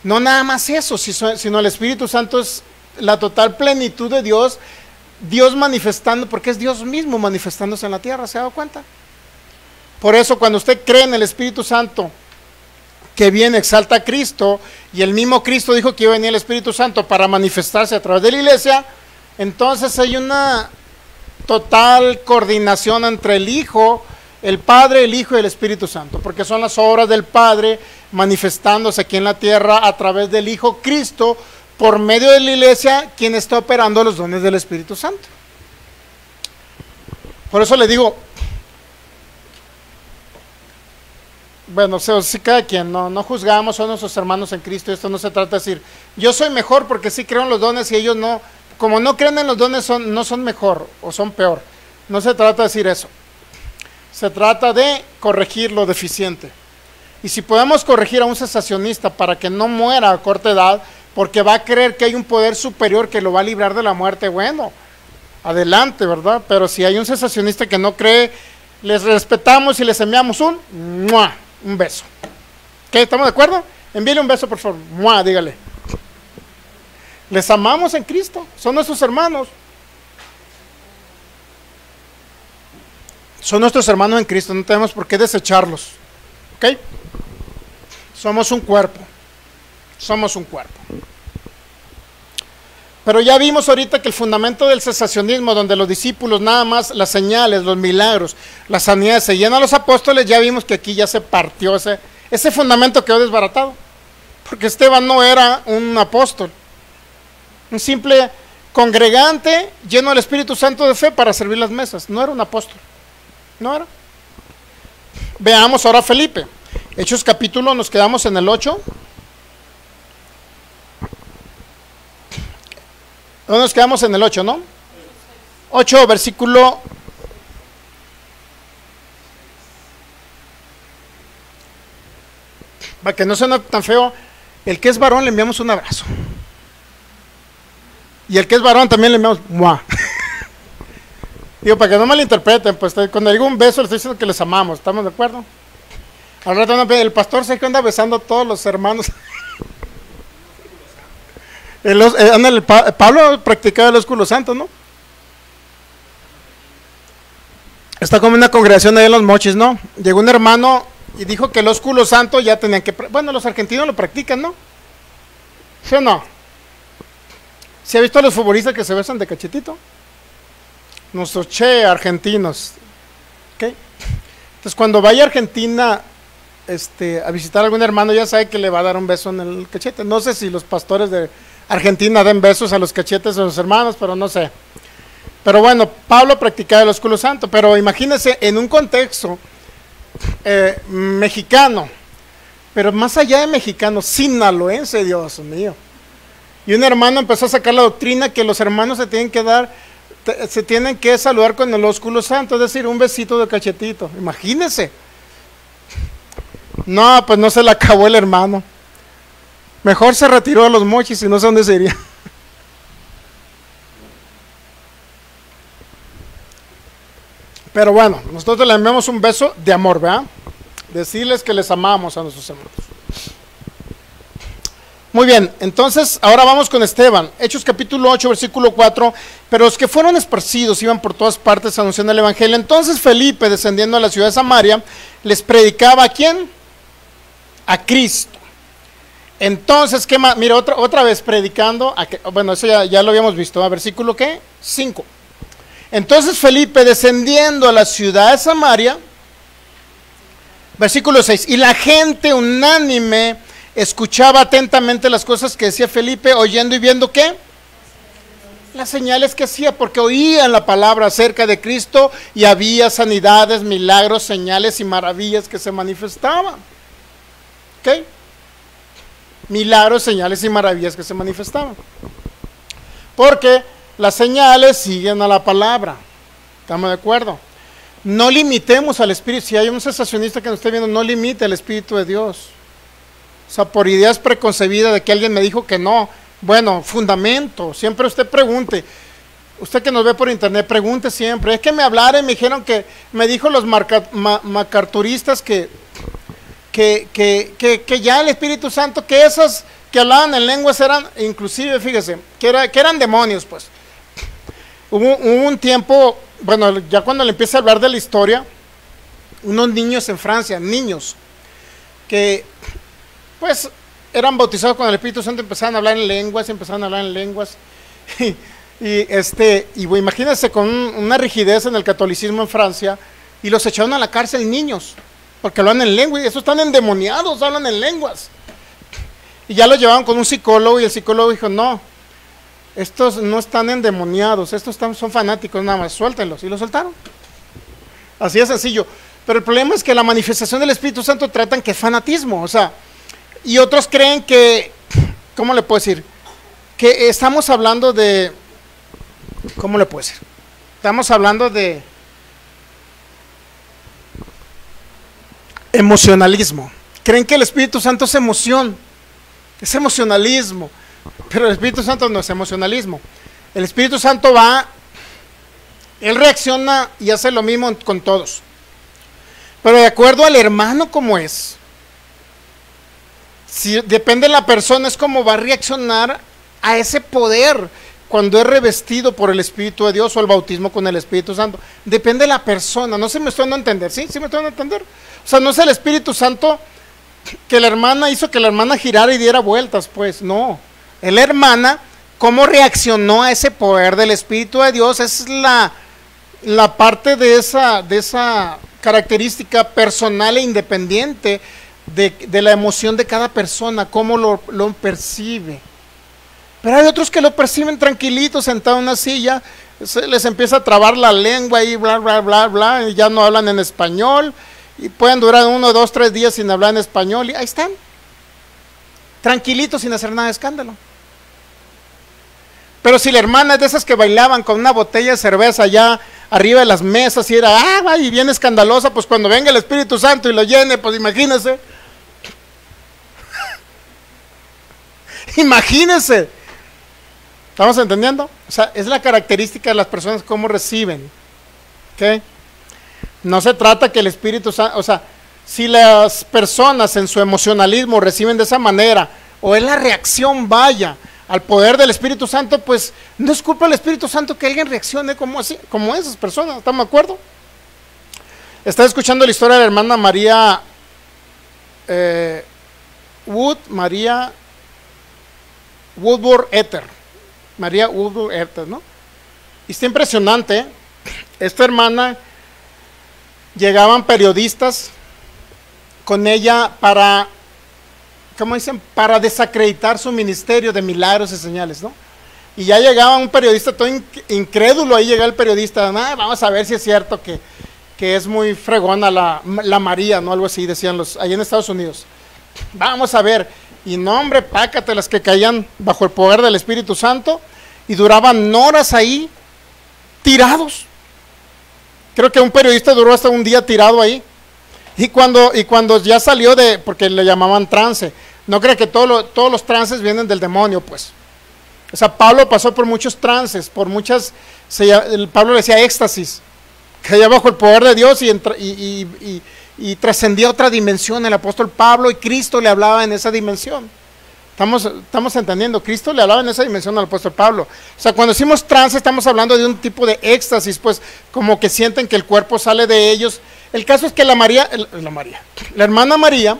No nada más eso, sino el Espíritu Santo es la total plenitud de Dios, Dios manifestando, porque es Dios mismo manifestándose en la tierra, ¿se ha dado cuenta? Por eso cuando usted cree en el Espíritu Santo, que viene, exalta a Cristo, y el mismo Cristo dijo que iba a venir el Espíritu Santo para manifestarse a través de la iglesia, entonces hay una total coordinación entre el Hijo, el Padre, el Hijo y el Espíritu Santo, porque son las obras del Padre manifestándose aquí en la tierra a través del Hijo Cristo, por medio de la iglesia, quien está operando los dones del Espíritu Santo. Por eso le digo, bueno, si cada quien, no juzgamos a nuestros hermanos en Cristo. Esto no se trata de decir, yo soy mejor porque sí creo en los dones y ellos no, como no creen en los dones no son mejor o son peor. No se trata de decir eso. Se trata de corregir lo deficiente. Y si podemos corregir a un cesacionista para que no muera a corta edad, porque va a creer que hay un poder superior que lo va a librar de la muerte, bueno, adelante, ¿verdad? Pero si hay un cesacionista que no cree, les respetamos y les enviamos un beso. ¿Qué? ¿Estamos de acuerdo? Envíele un beso, por favor. Dígale. Les amamos en Cristo, son nuestros hermanos. Son nuestros hermanos en Cristo, no tenemos por qué desecharlos. ¿Ok? Somos un cuerpo. Somos un cuerpo. Pero ya vimos ahorita que el fundamento del cesacionismo, donde los discípulos nada más las señales, los milagros, las sanidades seguían a los apóstoles, ya vimos que aquí ya se partió ese fundamento quedó desbaratado. Porque Esteban no era un apóstol, un simple congregante lleno del Espíritu Santo de fe para servir las mesas. No era un apóstol, no era. Veamos ahora a Felipe. Hechos capítulo, nos quedamos en el 8. ¿Dónde nos quedamos? En el 8, ¿no? 8, versículo... Para que no suene tan feo, el que es varón le enviamos un abrazo. Y el que es varón también le enviamos... ¡Mua! Digo, para que no malinterpreten, pues cuando digo un beso, les estoy diciendo que les amamos, ¿estamos de acuerdo? Al rato el pastor se anda besando a todos los hermanos. Pablo practicaba el ósculo santo, ¿no? Está como una congregación ahí en Los Mochis, ¿no? Llegó un hermano y dijo que el ósculo santo ya tenían que... Bueno, los argentinos lo practican, ¿no? ¿Sí o no? ¿Se ha visto a los futbolistas que se besan de cachetito? Nuestros argentinos. ¿Ok? Entonces cuando vaya a Argentina a visitar a algún hermano, ya sabe que le va a dar un beso en el cachete. No sé si los pastores de Argentina den besos a los cachetes de los hermanos, pero no sé. Pero bueno, Pablo practicaba el ósculo santo, pero imagínense en un contexto mexicano, pero más allá de mexicano, sinaloense, Dios mío. Y un hermano empezó a sacar la doctrina que los hermanos se tienen que saludar con el ósculo santo, es decir, un besito de cachetito. Imagínense. No, pues no se le acabó el hermano. Mejor se retiró a Los Mochis y no sé dónde se iría. Pero bueno, nosotros le enviamos un beso de amor, ¿verdad? Decirles que les amamos a nuestros hermanos. Muy bien, entonces ahora vamos con Esteban. Hechos capítulo 8, versículo 4. Pero los que fueron esparcidos iban por todas partes anunciando el evangelio. Entonces Felipe, descendiendo a la ciudad de Samaria, les predicaba ¿a quién? A Cristo. Entonces, ¿qué más? Mira, otra vez predicando, bueno, eso ya lo habíamos visto, ¿no? Versículo ¿qué? 5. Entonces Felipe, descendiendo a la ciudad de Samaria, versículo 6, y la gente unánime escuchaba atentamente las cosas que decía Felipe, oyendo y viendo ¿qué? Las señales que hacía, porque oían la palabra acerca de Cristo y había sanidades, milagros, señales y maravillas que se manifestaban. ¿Ok? Milagros, señales y maravillas que se manifestaban. Porque las señales siguen a la palabra. ¿Estamos de acuerdo? No limitemos al Espíritu. Si hay un cesacionista que nos esté viendo, no limite al Espíritu de Dios. O sea, por ideas preconcebidas de que alguien me dijo que no. Bueno, fundamento. Siempre usted pregunte. Usted que nos ve por internet, pregunte siempre. Es que me hablaron y me dijeron que, me dijo los macarturistas que ya el Espíritu Santo, que esos que hablaban en lenguas eran, inclusive, fíjese, que eran demonios, pues. Hubo un tiempo, bueno, ya cuando le empieza a hablar de la historia, unos niños en Francia, niños, que, pues, eran bautizados con el Espíritu Santo, empezaron a hablar en lenguas, y imagínense con una rigidez en el catolicismo en Francia, y los echaron a la cárcel niños, porque hablan en lengua, y esos están endemoniados, hablan en lenguas. Y ya los llevaban con un psicólogo, y el psicólogo dijo, no, estos no están endemoniados, son fanáticos nada más, suéltenlos, y los soltaron. Así de sencillo. Pero el problema es que la manifestación del Espíritu Santo tratan que es fanatismo, o sea, y otros creen que, ¿cómo le puedo decir? Que estamos hablando de, ¿cómo le puedo decir? Estamos hablando de emocionalismo. Creen que el Espíritu Santo es emoción, es emocionalismo, pero el Espíritu Santo no es emocionalismo. El Espíritu Santo Él reacciona y hace lo mismo con todos, pero de acuerdo al hermano como es. Si depende de la persona, es como va a reaccionar a ese poder cuando es revestido por el Espíritu de Dios o el bautismo con el Espíritu Santo. Depende de la persona. No se me estoy dando a entender, ¿sí? ¿Sí me estoy dando a entender? O sea, no es el Espíritu Santo que la hermana hizo que la hermana girara y diera vueltas, pues no. Es la hermana cómo reaccionó a ese poder del Espíritu de Dios. Es la parte de esa característica personal e independiente de la emoción de cada persona, cómo lo percibe. Pero hay otros que lo perciben tranquilitos, sentado en una silla, se les empieza a trabar la lengua y bla, bla, bla, bla, y ya no hablan en español, y pueden durar 1, 2, 3 días sin hablar en español, y ahí están, tranquilitos, sin hacer nada de escándalo. Pero si la hermana es de esas que bailaban con una botella de cerveza allá arriba de las mesas y era y bien escandalosa, pues cuando venga el Espíritu Santo y lo llene, pues imagínense. Imagínense. ¿Estamos entendiendo? O sea, es la característica de las personas cómo reciben. ¿Ok? No se trata que el Espíritu Santo, o sea, si las personas en su emocionalismo reciben de esa manera, o es la reacción vaya al poder del Espíritu Santo, pues no es culpa del Espíritu Santo que alguien reaccione como así, como esas personas. ¿Estamos de acuerdo? Estaba escuchando la historia de la hermana María Woodworth Etter, María Woodworth Etter, ¿no? Y está impresionante, ¿eh? Esta hermana, llegaban periodistas con ella para, ¿cómo dicen? Para desacreditar su ministerio de milagros y señales, ¿no? Y ya llegaba un periodista todo incrédulo, ahí llega el periodista, vamos a ver si es cierto que es muy fregona la María, ¿no? Algo así decían ahí en Estados Unidos. Vamos a ver. Y no, hombre, pácate, las que caían bajo el poder del Espíritu Santo y duraban horas ahí tirados. Creo que un periodista duró hasta un día tirado ahí. Y cuando ya salió porque le llamaban trance, no creo que todos los trances vienen del demonio, pues. O sea, Pablo pasó por muchos trances, Pablo le decía éxtasis, caía bajo el poder de Dios y trascendía otra dimensión el apóstol Pablo, y Cristo le hablaba en esa dimensión. Estamos entendiendo, Cristo le hablaba en esa dimensión al apóstol Pablo. O sea, cuando decimos trance, estamos hablando de un tipo de éxtasis, pues, como que sienten que el cuerpo sale de ellos. El caso es que la hermana María,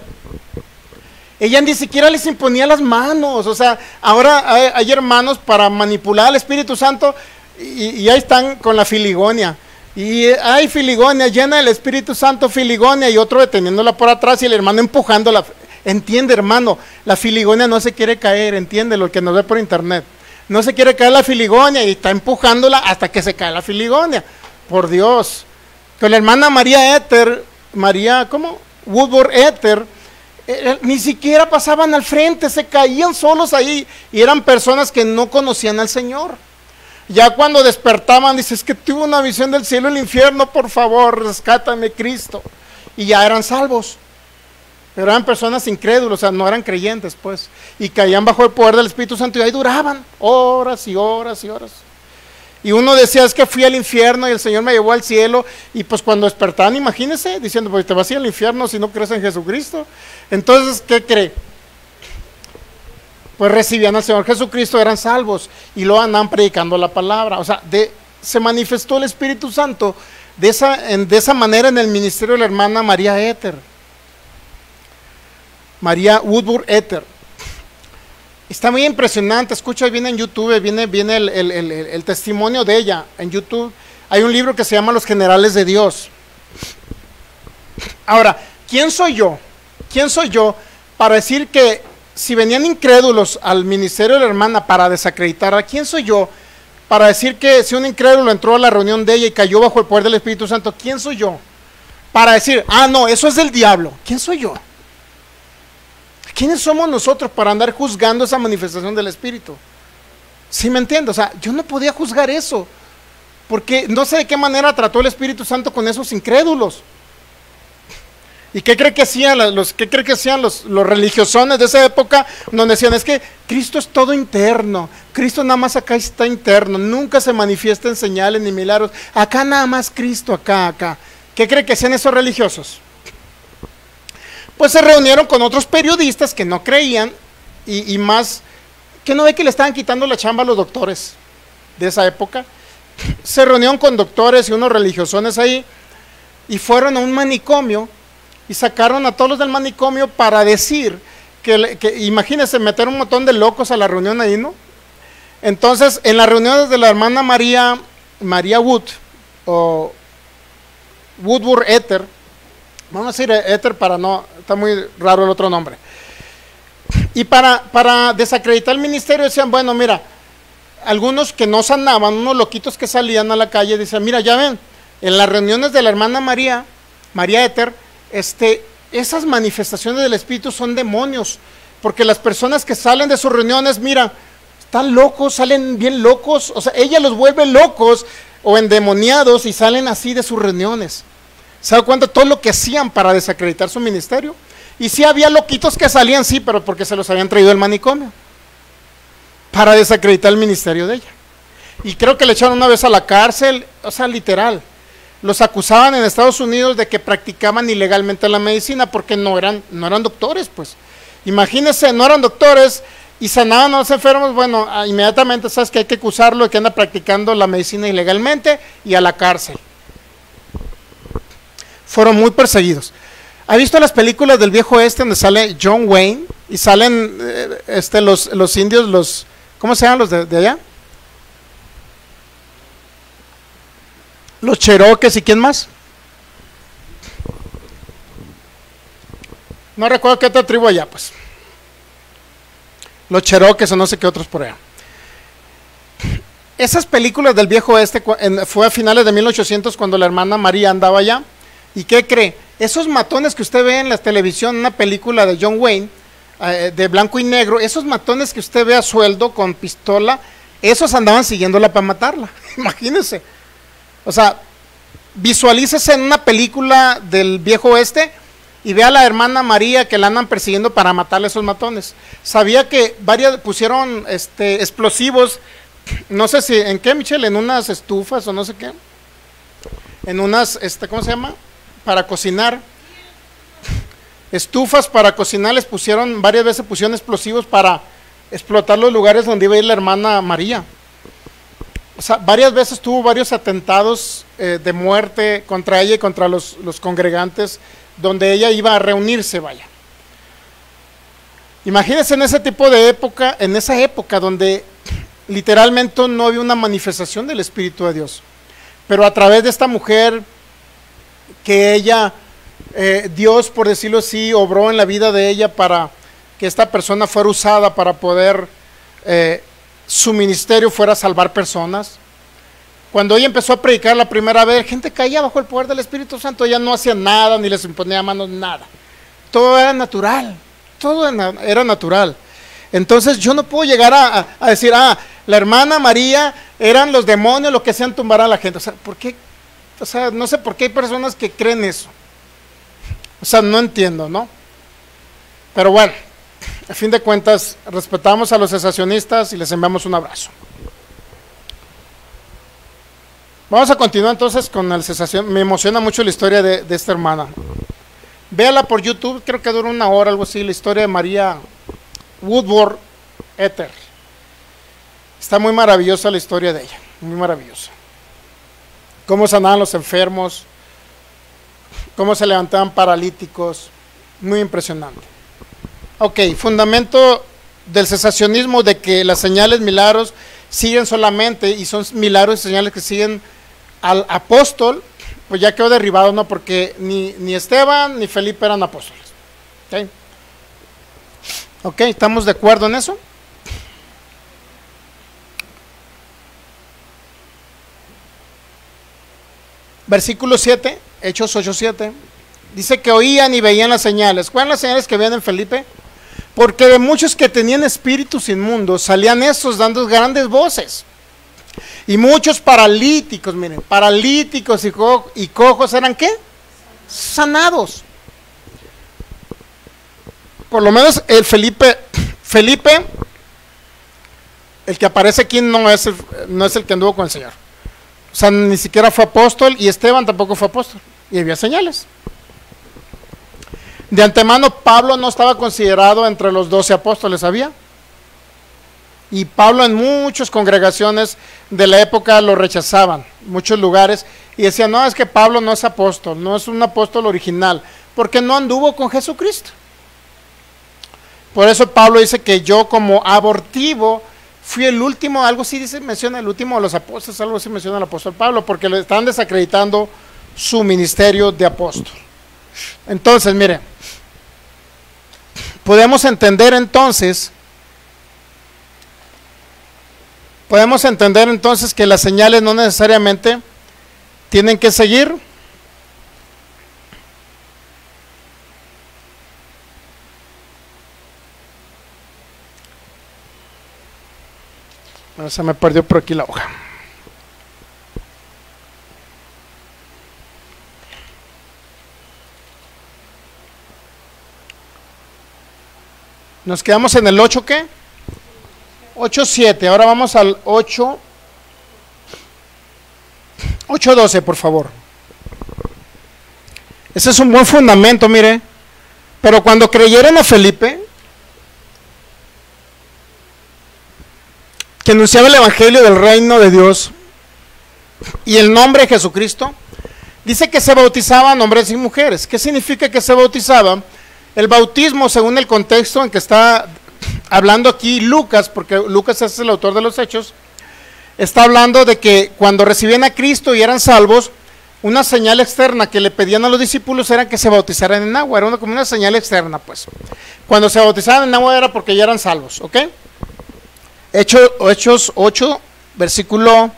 ella ni siquiera les imponía las manos. O sea, ahora hay hermanos para manipular al Espíritu Santo, y ahí están con la filigonia. Y hay filigonia, llena del Espíritu Santo, filigonia, y otro deteniéndola por atrás y el hermano empujándola. Entiende, hermano, la filigonia no se quiere caer, entiéndelo, el que nos ve por internet. No se quiere caer la filigonia y está empujándola hasta que se cae la filigonia. Por Dios. Pero la hermana Woodworth Etter, ni siquiera pasaban al frente, se caían solos ahí, y eran personas que no conocían al Señor. Ya cuando despertaban, dice, es que tuve una visión del cielo y el infierno, por favor, rescátame, Cristo. Y ya eran salvos. Pero eran personas incrédulas, o sea, no eran creyentes, pues. Y caían bajo el poder del Espíritu Santo y ahí duraban horas y horas y horas. Y uno decía, es que fui al infierno y el Señor me llevó al cielo. Y pues cuando despertaban, imagínense, diciendo, pues te vas a ir al infierno si no crees en Jesucristo. Entonces, ¿qué cree? Pues recibían al Señor Jesucristo, eran salvos, y luego andaban predicando la palabra. O sea, se manifestó el Espíritu Santo de esa manera en el ministerio de la hermana María Etter, María Woodworth Etter. Está muy impresionante. Escucha, viene en YouTube, viene el testimonio de ella en YouTube. Hay un libro que se llama Los Generales de Dios. Ahora, ¿quién soy yo? ¿Quién soy yo para decir que si venían incrédulos al ministerio de la hermana para desacreditarla? ¿Quién soy yo para decir que si un incrédulo entró a la reunión de ella y cayó bajo el poder del Espíritu Santo, quién soy yo para decir, no, eso es del diablo? ¿Quién soy yo? ¿Quiénes somos nosotros para andar juzgando esa manifestación del Espíritu? ¿Sí me entiendes? O sea, yo no podía juzgar eso, porque no sé de qué manera trató el Espíritu Santo con esos incrédulos. ¿Y qué cree que hacían los religiosones de esa época, donde decían, es que Cristo es todo interno, Cristo nada más acá está interno, nunca se manifiesta en señales ni milagros, acá nada más Cristo, acá? ¿Qué cree que hacían esos religiosos? Pues se reunieron con otros periodistas que no creían, y más, que no ve que le estaban quitando la chamba a los doctores de esa época. Se reunieron con doctores y unos religiosones ahí, y fueron a un manicomio, y sacaron a todos los del manicomio para decir que imagínense, meter un montón de locos a la reunión ahí, ¿no? Entonces, en las reuniones de la hermana María Wood, o Woodward Ether, vamos a decir Ether para no, está muy raro el otro nombre, y para desacreditar el ministerio decían, bueno, mira, algunos que no sanaban, unos loquitos que salían a la calle, decían, mira, ya ven, en las reuniones de la hermana María Ether, esas manifestaciones del Espíritu son demonios, porque las personas que salen de sus reuniones, mira, están locos, salen bien locos, o sea, ella los vuelve locos o endemoniados y salen así de sus reuniones. ¿Se da cuenta todo lo que hacían para desacreditar su ministerio? Y sí había loquitos que salían, sí, pero porque se los habían traído del manicomio, para desacreditar el ministerio de ella. Y creo que le echaron una vez a la cárcel, o sea, literal. Los acusaban en Estados Unidos de que practicaban ilegalmente la medicina porque no eran doctores, pues. Imagínense, no eran doctores y sanaban a los enfermos, bueno, inmediatamente sabes que hay que acusarlo de que anda practicando la medicina ilegalmente y a la cárcel. Fueron muy perseguidos. ¿Ha visto las películas del viejo oeste donde sale John Wayne y salen los indios, ¿cómo se llaman los de allá? Los Cherokees y quién más? No recuerdo qué otra tribu allá, pues. Los Cherokees o no sé qué otros por allá. Esas películas del viejo oeste fue a finales de 1800 cuando la hermana María andaba allá. ¿Y qué cree? Esos matones que usted ve en la televisión, una película de John Wayne, de blanco y negro, esos matones que usted ve a sueldo con pistola, esos andaban siguiéndola para matarla. Imagínense. O sea, visualícese en una película del viejo oeste y ve a la hermana María que la andan persiguiendo para matarle a esos matones. Sabía que varias pusieron explosivos, no sé si, ¿en qué, Michelle? En unas estufas o no sé qué. En unas, ¿cómo se llama? Para cocinar. Estufas para cocinar les pusieron, varias veces pusieron explosivos para explotar los lugares donde iba a ir la hermana María. O sea, varias veces tuvo varios atentados de muerte contra ella y contra los congregantes donde ella iba a reunirse, vaya. Imagínense en ese tipo de época, en esa época donde literalmente no había una manifestación del Espíritu de Dios. Pero a través de esta mujer que ella, Dios, por decirlo así, obró en la vida de ella para que esta persona fuera usada para poder... su ministerio fuera a salvar personas. Cuando ella empezó a predicar la primera vez, gente caía bajo el poder del Espíritu Santo, ella no hacía nada, ni les imponía manos, nada. Todo era natural, todo era natural. Entonces yo no puedo llegar a decir, la hermana María eran los demonios los que hacían tumbar a la gente. O sea, ¿por qué? O sea, no sé por qué hay personas que creen eso. O sea, no entiendo, ¿no? Pero bueno, a fin de cuentas, respetamos a los cesacionistas y les enviamos un abrazo. Vamos a continuar entonces con el cesación. Me emociona mucho la historia de esta hermana. Véala por YouTube, creo que dura 1 hora, algo así, la historia de María Woodward Ether. Está muy maravillosa la historia de ella, muy maravillosa. Cómo sanaban los enfermos, cómo se levantaban paralíticos, muy impresionante. Ok, fundamento del cesacionismo de que las señales, milagros siguen solamente y son milagros y señales que siguen al apóstol, pues ya quedó derribado, ¿no? Porque ni Esteban ni Felipe eran apóstoles. Ok, ¿estamos de acuerdo en eso? Versículo 7, Hechos 8:7, dice que oían y veían las señales. ¿Cuáles las señales que veían en Felipe? Porque de muchos que tenían espíritus inmundos salían esos dando grandes voces. Y muchos paralíticos, miren, paralíticos y cojos eran ¿qué? Sanados. Por lo menos el Felipe, el que aparece aquí no es el que anduvo con el Señor. O sea, ni siquiera fue apóstol, y Esteban tampoco fue apóstol. Y había señales. De antemano, Pablo no estaba considerado entre los 12 apóstoles, ¿sabía? Y Pablo en muchas congregaciones de la época lo rechazaban, muchos lugares, y decían, no, es que Pablo no es apóstol, no es un apóstol original, porque no anduvo con Jesucristo. Por eso Pablo dice que yo como abortivo fui el último, algo así dice, menciona el último de los apóstoles, algo así menciona el apóstol Pablo, porque le están desacreditando su ministerio de apóstol. Entonces, mire, podemos entender entonces que las señales no necesariamente tienen que seguir se me perdió por aquí la hoja. Nos quedamos en el 8, ¿qué? 8.7, ahora vamos al 8.12, por favor. Ese es un buen fundamento, mire. Pero cuando creyeron a Felipe, que anunciaba el evangelio del reino de Dios y el nombre de Jesucristo, dice que se bautizaban hombres y mujeres. ¿Qué significa que se bautizaban? El bautismo, según el contexto en que está hablando aquí Lucas, porque Lucas es el autor de los Hechos, está hablando de que cuando recibían a Cristo y eran salvos, una señal externa que le pedían a los discípulos era que se bautizaran en agua, era como una señal externa, pues. Cuando se bautizaban en agua era porque ya eran salvos, ¿ok? Hechos 8, versículo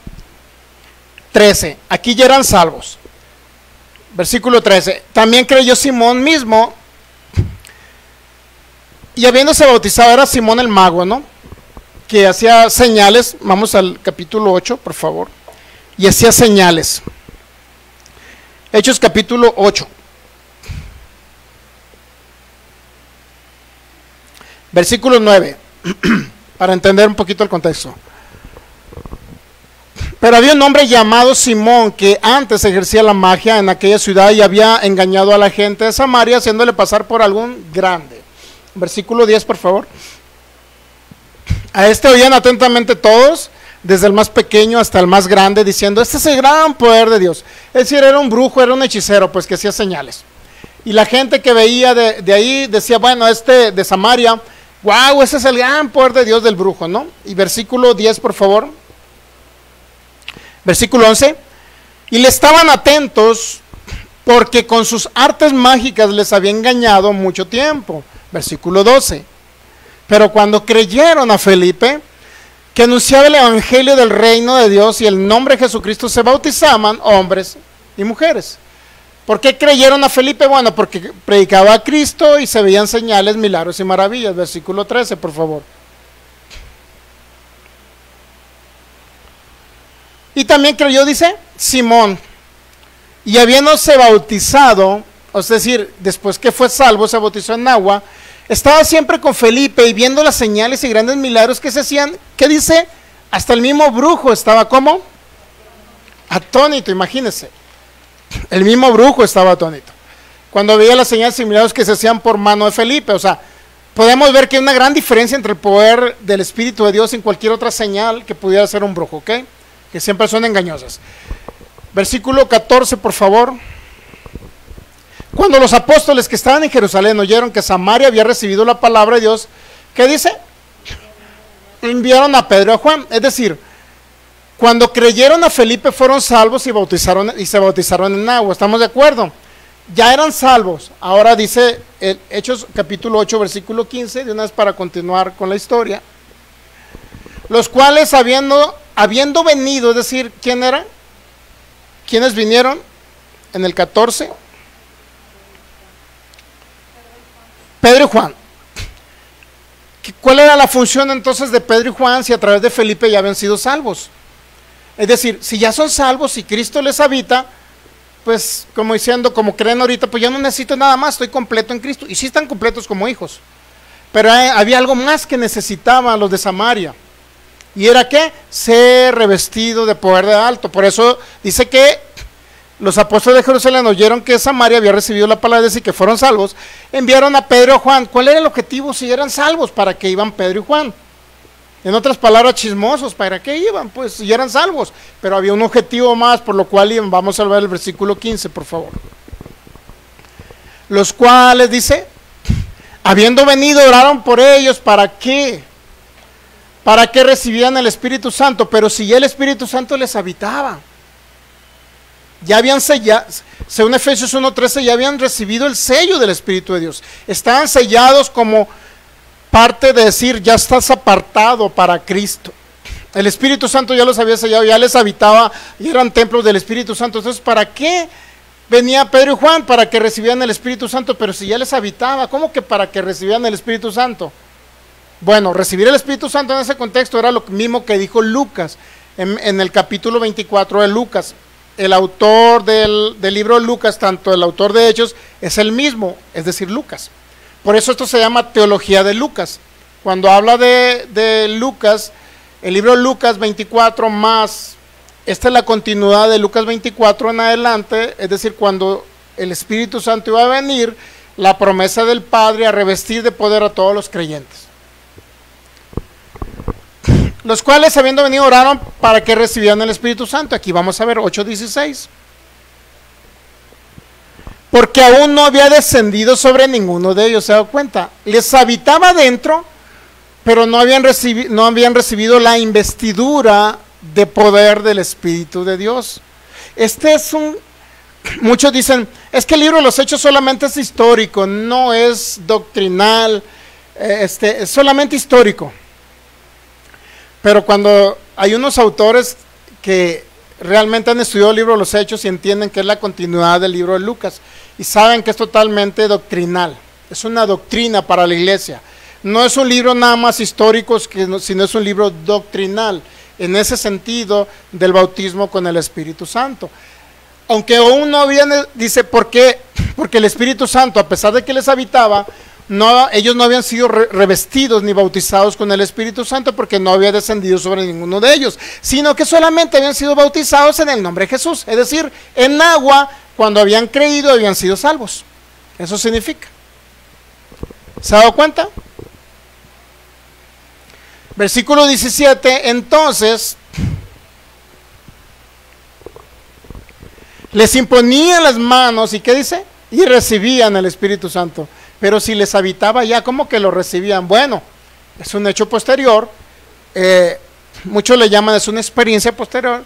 13, aquí ya eran salvos. Versículo 13, también creyó Simón mismo, y habiéndose bautizado era Simón el mago, ¿no? Que hacía señales. Vamos al capítulo 8, por favor. Y hacía señales. Hechos capítulo 8. Versículo 9. Para entender un poquito el contexto. Pero había un hombre llamado Simón que antes ejercía la magia en aquella ciudad y había engañado a la gente de Samaria haciéndole pasar por algún grande. Versículo 10, por favor. A este oían atentamente todos, desde el más pequeño hasta el más grande, diciendo: este es el gran poder de Dios. Es decir, era un brujo, era un hechicero, pues que hacía señales. Y la gente que veía de ahí decía: bueno, este de Samaria, wow, ese es el gran poder de Dios del brujo, ¿no? Y versículo 10, por favor. Versículo 11. Y le estaban atentos porque con sus artes mágicas les había engañado mucho tiempo. Versículo 12. Pero cuando creyeron a Felipe, que anunciaba el evangelio del reino de Dios y el nombre de Jesucristo, se bautizaban hombres y mujeres. ¿Por qué creyeron a Felipe? Bueno, porque predicaba a Cristo y se veían señales, milagros y maravillas. Versículo 13, por favor. Y también creyó, dice, Simón, y habiéndose bautizado, es decir, después que fue salvo, se bautizó en agua, estaba siempre con Felipe y viendo las señales y grandes milagros que se hacían. ¿Qué dice? Hasta el mismo brujo estaba ¿cómo? Atónito, imagínense. El mismo brujo estaba atónito cuando veía las señales y milagros que se hacían por mano de Felipe. O sea, podemos ver que hay una gran diferencia entre el poder del Espíritu de Dios y cualquier otra señal que pudiera ser un brujo, ¿ok? Que siempre son engañosas. Versículo 14, por favor. Cuando los apóstoles que estaban en Jerusalén oyeron que Samaria había recibido la palabra de Dios, ¿qué dice? Enviaron a Pedro y a Juan. Es decir, cuando creyeron a Felipe fueron salvos y se bautizaron en agua. ¿Estamos de acuerdo? Ya eran salvos. Ahora dice Hechos capítulo 8, versículo 15, de una vez para continuar con la historia. Los cuales habiendo venido, es decir, ¿quién era? ¿Quiénes vinieron? En el 14. Pedro y Juan. ¿Cuál era la función entonces de Pedro y Juan si a través de Felipe ya habían sido salvos? Es decir, si ya son salvos y Cristo les habita, pues como diciendo, como creen ahorita, pues yo no necesito nada más, estoy completo en Cristo. Y sí están completos como hijos. Pero había algo más que necesitaban los de Samaria. ¿Y era qué? Ser revestido de poder de alto. Por eso dice que los apóstoles de Jerusalén oyeron que Samaria había recibido la palabra de Dios y que fueron salvos. Enviaron a Pedro y a Juan. ¿Cuál era el objetivo si eran salvos? ¿Para qué iban Pedro y Juan? En otras palabras, chismosos. ¿Para qué iban? Pues si eran salvos. Pero había un objetivo más, por lo cual iban. Vamos a ver el versículo 15, por favor. Los cuales, dice, habiendo venido, oraron por ellos. ¿Para qué? para que recibieran el Espíritu Santo, pero si ya el Espíritu Santo les habitaba. Ya habían sellado, según Efesios 1:13, ya habían recibido el sello del Espíritu de Dios. Estaban sellados como parte de decir, ya estás apartado para Cristo. El Espíritu Santo ya los había sellado, ya les habitaba, y eran templos del Espíritu Santo. Entonces, ¿para qué venía Pedro y Juan? Para que recibieran el Espíritu Santo, pero si ya les habitaba, ¿cómo que para que recibieran el Espíritu Santo? Bueno, recibir el Espíritu Santo en ese contexto era lo mismo que dijo Lucas, en el capítulo 24 de Lucas. El autor del libro de Lucas, tanto el autor de Hechos, es el mismo, es decir, Lucas. Por eso esto se llama teología de Lucas. Cuando habla de Lucas, el libro de Lucas 24 más, esta es la continuidad de Lucas 24 en adelante, es decir, cuando el Espíritu Santo iba a venir, la promesa del Padre a revestir de poder a todos los creyentes. Los cuales, habiendo venido, oraron para que recibieran el Espíritu Santo. Aquí vamos a ver 8:16. Porque aún no había descendido sobre ninguno de ellos, ¿se da cuenta? Les habitaba dentro, pero no habían recibido la investidura de poder del Espíritu de Dios. Muchos dicen, es que el libro de los Hechos solamente es histórico, no es doctrinal, es solamente histórico. Pero cuando hay unos autores que realmente han estudiado el libro de los Hechos y entienden que es la continuidad del libro de Lucas, y saben que es totalmente doctrinal, es una doctrina para la iglesia. No es un libro nada más histórico, sino es un libro doctrinal, en ese sentido del bautismo con el Espíritu Santo. Aunque aún no habían, dice, ¿por qué? Porque el Espíritu Santo, a pesar de que les habitaba, ellos no habían sido revestidos ni bautizados con el Espíritu Santo, porque no había descendido sobre ninguno de ellos, sino que solamente habían sido bautizados en el nombre de Jesús, es decir, en agua. Cuando habían creído, habían sido salvos. Eso significa. ¿Se ha dado cuenta? Versículo 17, entonces les imponían las manos, ¿y qué dice? Y recibían el Espíritu Santo. Pero si les habitaba ya, ¿cómo que lo recibían? Bueno, es un hecho posterior, muchos le llaman, es una experiencia posterior,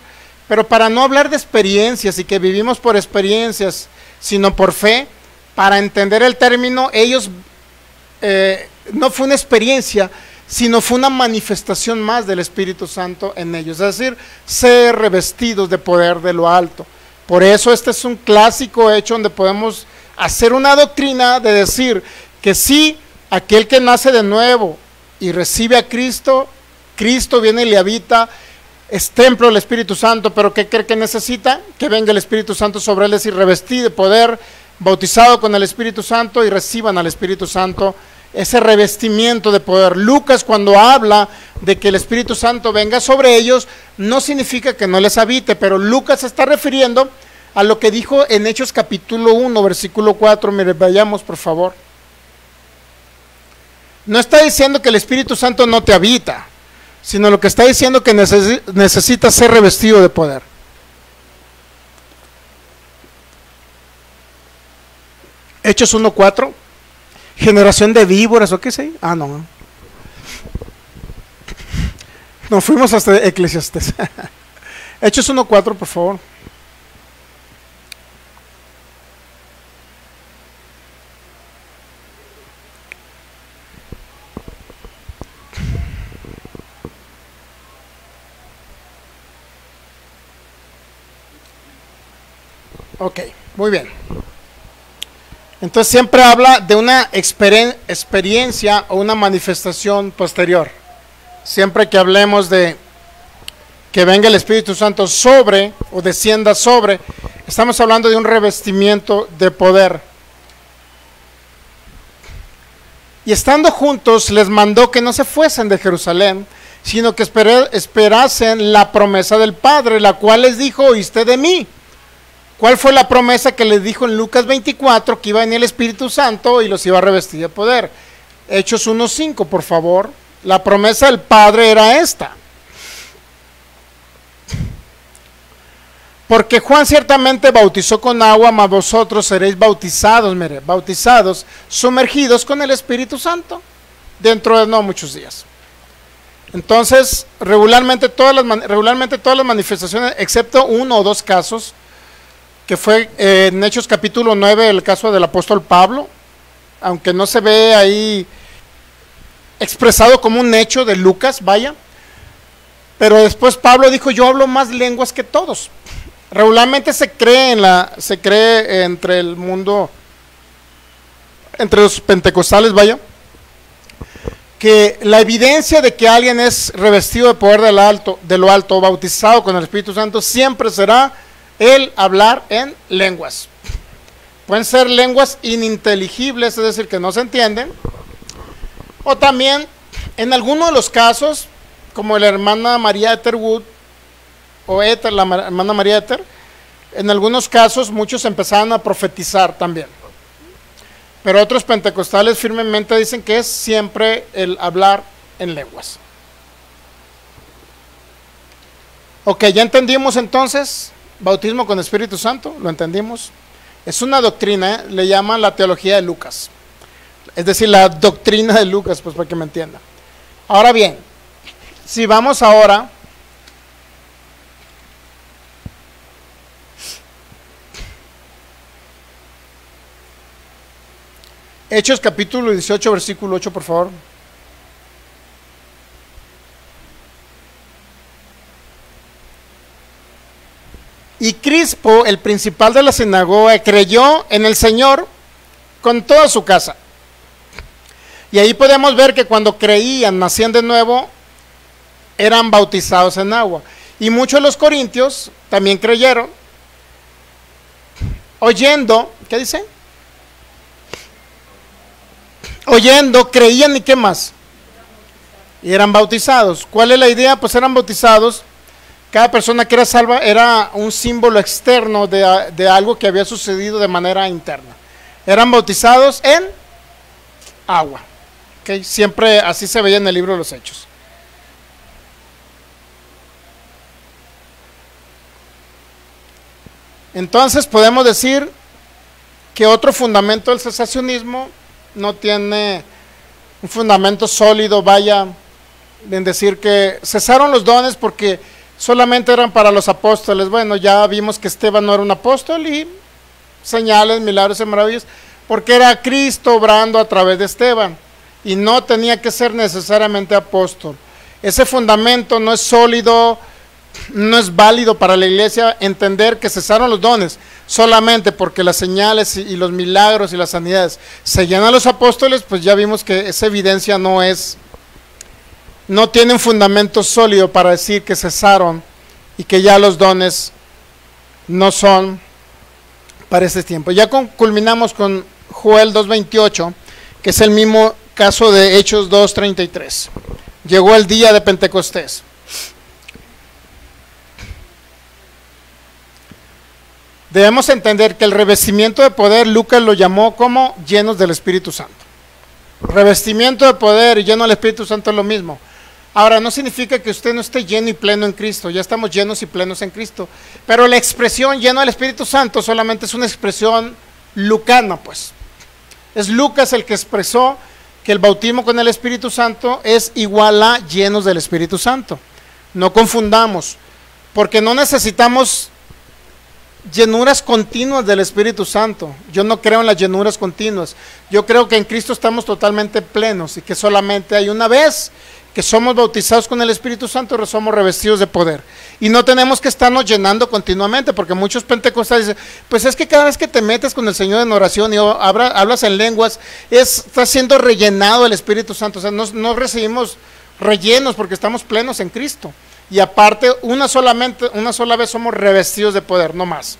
pero para no hablar de experiencias y que vivimos por experiencias, sino por fe, para entender el término, ellos, no fue una experiencia, sino fue una manifestación más del Espíritu Santo en ellos, es decir, ser revestidos de poder de lo alto. Por eso este es un clásico hecho donde podemos hacer una doctrina de decir que si aquel que nace de nuevo y recibe a Cristo, Cristo viene y le habita, es templo del Espíritu Santo, pero ¿qué cree que necesita? Que venga el Espíritu Santo sobre él, es decir, revestido de poder, bautizado con el Espíritu Santo y reciban al Espíritu Santo, ese revestimiento de poder. Lucas, cuando habla de que el Espíritu Santo venga sobre ellos, no significa que no les habite, pero Lucas se está refiriendo a lo que dijo en Hechos capítulo 1, versículo 4, mire, vayamos por favor. No está diciendo que el Espíritu Santo no te habita, sino lo que está diciendo que necesitas ser revestido de poder. Hechos 1:4, generación de víboras, ¿o qué es ahí? Ah, no. Nos fuimos hasta Eclesiastés. Hechos 1:4, por favor. Ok, muy bien. Entonces siempre habla de una experiencia o una manifestación posterior. Siempre que hablemos de que venga el Espíritu Santo sobre o descienda sobre, estamos hablando de un revestimiento de poder. Y estando juntos les mandó que no se fuesen de Jerusalén, sino que esperasen la promesa del Padre, la cual les dijo, oíste de mí. ¿Cuál fue la promesa que les dijo en Lucas 24? Que iba a venir el Espíritu Santo y los iba a revestir de poder. Hechos 1:5, por favor. La promesa del Padre era esta. Porque Juan ciertamente bautizó con agua, mas vosotros seréis bautizados, mire, bautizados, sumergidos con el Espíritu Santo, dentro de no muchos días. Entonces, regularmente todas las manifestaciones, excepto uno o dos casos, que fue en Hechos capítulo 9, el caso del apóstol Pablo, aunque no se ve ahí expresado como un hecho de Lucas, vaya, pero después Pablo dijo, yo hablo más lenguas que todos. Regularmente se cree entre el mundo, entre los pentecostales, vaya, que la evidencia de que alguien es revestido de poder de lo alto o bautizado con el Espíritu Santo siempre será el hablar en lenguas. Pueden ser lenguas ininteligibles, es decir, que no se entienden, o también en algunos de los casos, como la hermana María Etherwood, o Ether, la hermana María Ether, en algunos casos muchos empezaron a profetizar también. Pero otros pentecostales firmemente dicen que es siempre el hablar en lenguas. Ok, ya entendimos entonces, bautismo con Espíritu Santo, lo entendimos. Es una doctrina, le llaman la teología de Lucas. Es decir, la doctrina de Lucas, pues para que me entienda. Ahora bien, si vamos ahora Hechos capítulo 18, versículo 8, por favor. Y Crispo, el principal de la sinagoga, creyó en el Señor con toda su casa. Y ahí podemos ver que cuando creían, nacían de nuevo, eran bautizados en agua. Y muchos de los corintios también creyeron, oyendo, ¿qué dice? Oyendo, creían y qué más. Y eran bautizados. ¿Cuál es la idea? Pues eran bautizados. Cada persona que era salva era un símbolo externo de algo que había sucedido de manera interna. Eran bautizados en agua. ¿Okay? Siempre así se veía en el libro de los Hechos. Entonces podemos decir que otro fundamento del cesacionismo no tiene un fundamento sólido, vaya, en decir que cesaron los dones porque solamente eran para los apóstoles. Bueno, ya vimos que Esteban no era un apóstol y señales, milagros y maravillas, porque era Cristo obrando a través de Esteban y no tenía que ser necesariamente apóstol. Ese fundamento no es sólido, no es válido para la iglesia entender que cesaron los dones solamente porque las señales y los milagros y las sanidades seguían a los apóstoles. Pues ya vimos que esa evidencia no tiene un fundamento sólido para decir que cesaron y que ya los dones no son para este tiempo. Ya culminamos con Joel 2:28, que es el mismo caso de Hechos 2:33. Llegó el día de Pentecostés. Debemos entender que el revestimiento de poder, Lucas lo llamó como llenos del Espíritu Santo. Revestimiento de poder y lleno del Espíritu Santo es lo mismo. Ahora, no significa que usted no esté lleno y pleno en Cristo, ya estamos llenos y plenos en Cristo. Pero la expresión lleno del Espíritu Santo solamente es una expresión lucana, pues. Es Lucas el que expresó que el bautismo con el Espíritu Santo es igual a llenos del Espíritu Santo. No confundamos, porque no necesitamos llenuras continuas del Espíritu Santo. Yo no creo en las llenuras continuas. Yo creo que en Cristo estamos totalmente plenos y que solamente hay una vez que somos bautizados con el Espíritu Santo, somos revestidos de poder. Y no tenemos que estarnos llenando continuamente, porque muchos pentecostales dicen, pues es que cada vez que te metes con el Señor en oración y hablas en lenguas, está siendo rellenado el Espíritu Santo. O sea, no recibimos rellenos porque estamos plenos en Cristo. Y aparte, una sola vez somos revestidos de poder, no más.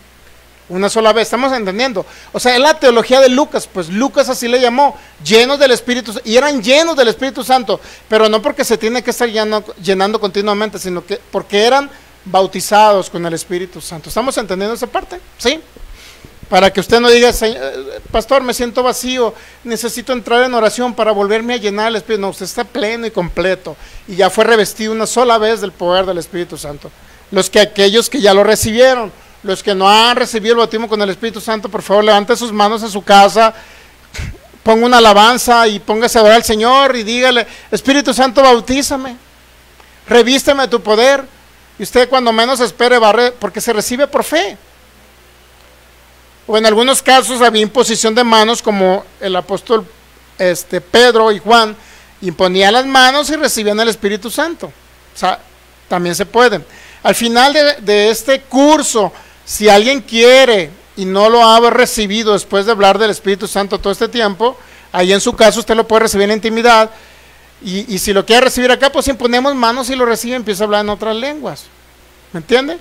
Una sola vez, ¿estamos entendiendo? O sea, es la teología de Lucas, pues Lucas así le llamó, llenos del Espíritu Santo, y eran llenos del Espíritu Santo, pero no porque se tiene que estar llenando continuamente, sino que porque eran bautizados con el Espíritu Santo. ¿Estamos entendiendo esa parte? ¿Sí? Para que usted no diga, pastor, me siento vacío, necesito entrar en oración para volverme a llenar el Espíritu. No, usted está pleno y completo, y ya fue revestido una sola vez del poder del Espíritu Santo. Aquellos que ya lo recibieron. Los que no han recibido el bautismo con el Espíritu Santo, por favor, levante sus manos en su casa, ponga una alabanza y póngase a orar al Señor y dígale, Espíritu Santo, bautízame. revísteme de tu poder. Y usted cuando menos espere porque se recibe por fe. O en algunos casos había imposición de manos, como el apóstol Pedro y Juan imponían las manos y recibían el Espíritu Santo. O sea, también se puede. Al final de este curso, si alguien quiere y no lo ha recibido después de hablar del Espíritu Santo todo este tiempo, ahí en su caso usted lo puede recibir en la intimidad. Y si lo quiere recibir acá, pues imponemos manos y lo recibe, empieza a hablar en otras lenguas. ¿Me entiende?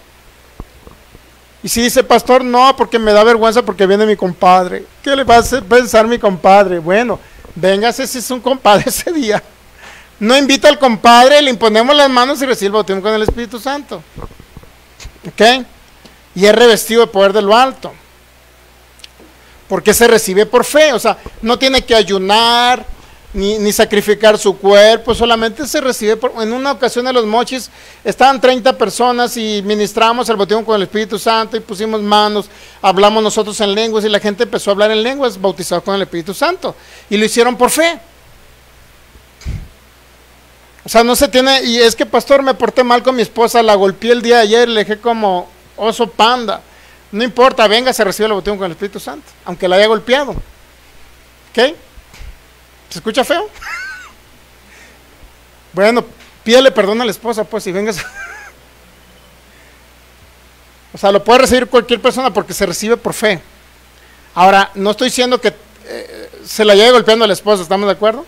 Y si dice, pastor, no, porque me da vergüenza porque viene mi compadre. ¿Qué le va a hacer pensar mi compadre? Bueno, véngase si es un compadre ese día. No invita al compadre, le imponemos las manos y recibe el bautismo con el Espíritu Santo. ¿Ok? Y es revestido de poder de lo alto. Porque se recibe por fe. O sea, no tiene que ayunar, ni sacrificar su cuerpo, solamente se recibe en una ocasión de los mochis, estaban 30 personas y ministramos el bautismo con el Espíritu Santo y pusimos manos, hablamos nosotros en lenguas y la gente empezó a hablar en lenguas bautizado con el Espíritu Santo y lo hicieron por fe. O sea, no se tiene, y es que pastor, me porté mal con mi esposa, la golpeé el día de ayer, le dejé como oso panda. No importa, venga, se recibe el bautismo con el Espíritu Santo, aunque la haya golpeado. ¿Ok? ¿Se escucha feo? Bueno, pídele perdón a la esposa, pues, y vengas. O sea, lo puede recibir cualquier persona porque se recibe por fe. Ahora, no estoy diciendo que se la lleve golpeando a la esposa, ¿estamos de acuerdo?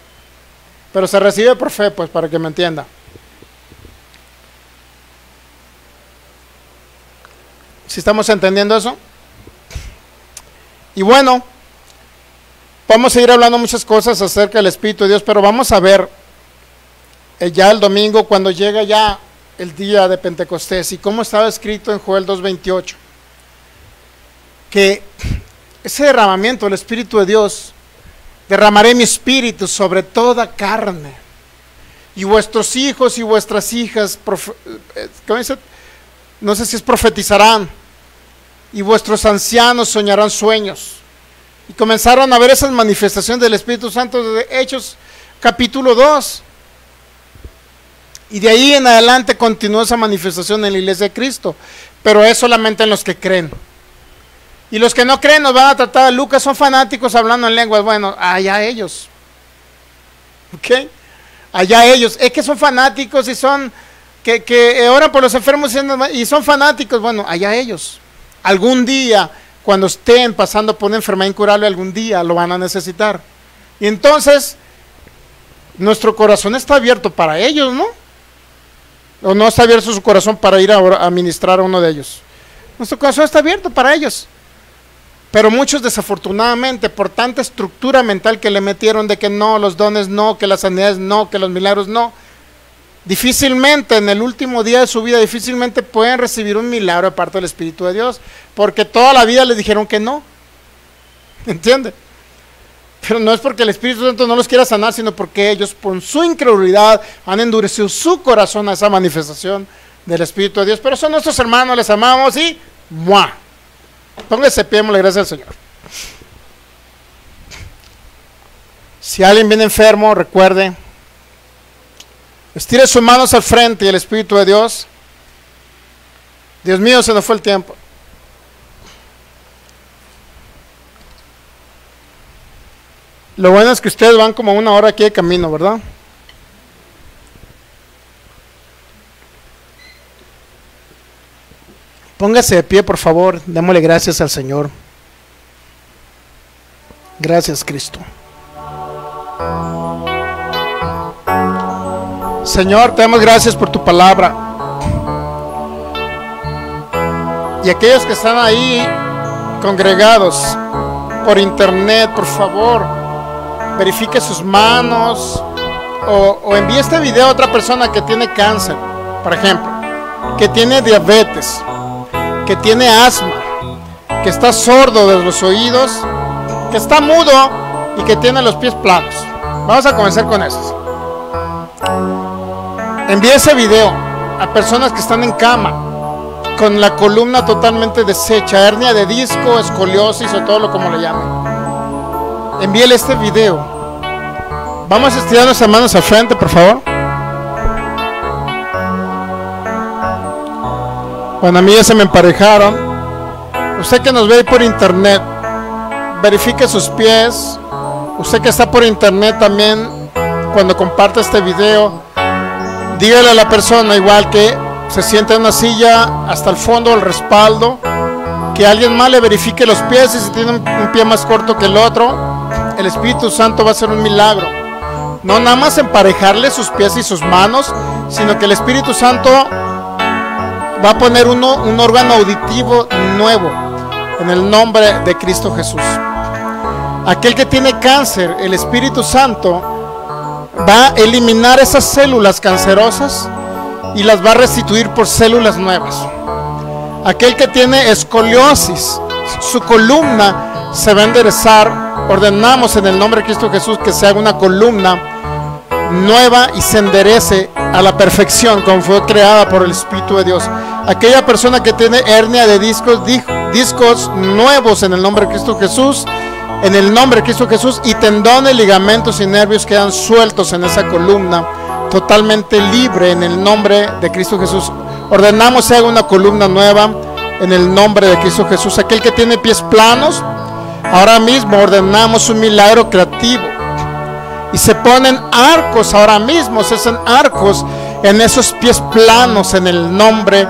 Pero se recibe por fe, pues, para que me entienda. ¿Sí estamos entendiendo eso? Y bueno, vamos a ir hablando muchas cosas acerca del Espíritu de Dios, pero vamos a ver ya el domingo cuando llega ya el día de Pentecostés y cómo estaba escrito en Joel 2:28, que ese derramamiento del Espíritu de Dios, derramaré mi espíritu sobre toda carne, y vuestros hijos y vuestras hijas, ¿cómo dice? No sé si es profetizarán, y vuestros ancianos soñarán sueños. Y comenzaron a ver esas manifestaciones del Espíritu Santo de Hechos capítulo 2. Y de ahí en adelante continuó esa manifestación en la iglesia de Cristo. Pero es solamente en los que creen. Y los que no creen nos van a tratar de Lucas, son fanáticos hablando en lenguas. Bueno, allá ellos. ¿Ok? Allá ellos. Es que son fanáticos y son que oran por los enfermos y son fanáticos. Bueno, allá ellos. Algún día, cuando estén pasando por una enfermedad incurable, algún día lo van a necesitar. Y entonces, nuestro corazón está abierto para ellos, ¿no? ¿O no está abierto su corazón para ir a ministrar a uno de ellos? Nuestro corazón está abierto para ellos. Pero muchos, desafortunadamente, por tanta estructura mental que le metieron de que no, los dones no, que las sanidades no, que los milagros no, difícilmente en el último día de su vida, difícilmente pueden recibir un milagro de parte del Espíritu de Dios, porque toda la vida les dijeron que no. ¿Entiende? Pero no es porque el Espíritu Santo no los quiera sanar, sino porque ellos, por su incredulidad, han endurecido su corazón a esa manifestación del Espíritu de Dios. Pero son nuestros hermanos, les amamos y ¡mua! Póngase pie, démosle gracias al Señor. Si alguien viene enfermo, recuerde, estire sus manos al frente y el Espíritu de Dios. Dios mío, se nos fue el tiempo. Lo bueno es que ustedes van como una hora aquí de camino, ¿verdad? Póngase de pie, por favor. Démosle gracias al Señor. Gracias, Cristo. Señor, te damos gracias por tu palabra. Y aquellos que están ahí congregados por internet, por favor, verifique sus manos o envíe este video a otra persona que tiene cáncer, por ejemplo, que tiene diabetes, que tiene asma, que está sordo de los oídos, que está mudo y que tiene los pies planos. Vamos a comenzar con eso. Envíe ese video a personas que están en cama con la columna totalmente deshecha, hernia de disco, escoliosis o todo lo como le llamen. Envíele este video. Vamos a estirar nuestras manos al frente, por favor. Bueno, a mí ya se me emparejaron. Usted que nos ve por internet, verifique sus pies. Usted que está por internet también, cuando comparte este video, dígale a la persona, igual que se sienta en una silla hasta el fondo, el respaldo, que alguien más le verifique los pies, y si tiene un pie más corto que el otro, el Espíritu Santo va a hacer un milagro. No nada más emparejarle sus pies y sus manos, sino que el Espíritu Santo va a poner un órgano auditivo nuevo en el nombre de Cristo Jesús. Aquel que tiene cáncer, el Espíritu Santo va a eliminar esas células cancerosas y las va a restituir por células nuevas. Aquel que tiene escoliosis, su columna se va a enderezar. Ordenamos en el nombre de Cristo Jesús que se haga una columna nueva y se enderece a la perfección como fue creada por el Espíritu de Dios. Aquella persona que tiene hernia de discos nuevos en el nombre de Cristo Jesús, en el nombre de Cristo Jesús, y tendones, ligamentos y nervios quedan sueltos en esa columna, totalmente libre en el nombre de Cristo Jesús. Ordenamos se haga una columna nueva en el nombre de Cristo Jesús. Aquel que tiene pies planos, ahora mismo ordenamos un milagro creativo. Y se ponen arcos ahora mismo, se hacen arcos en esos pies planos en el nombre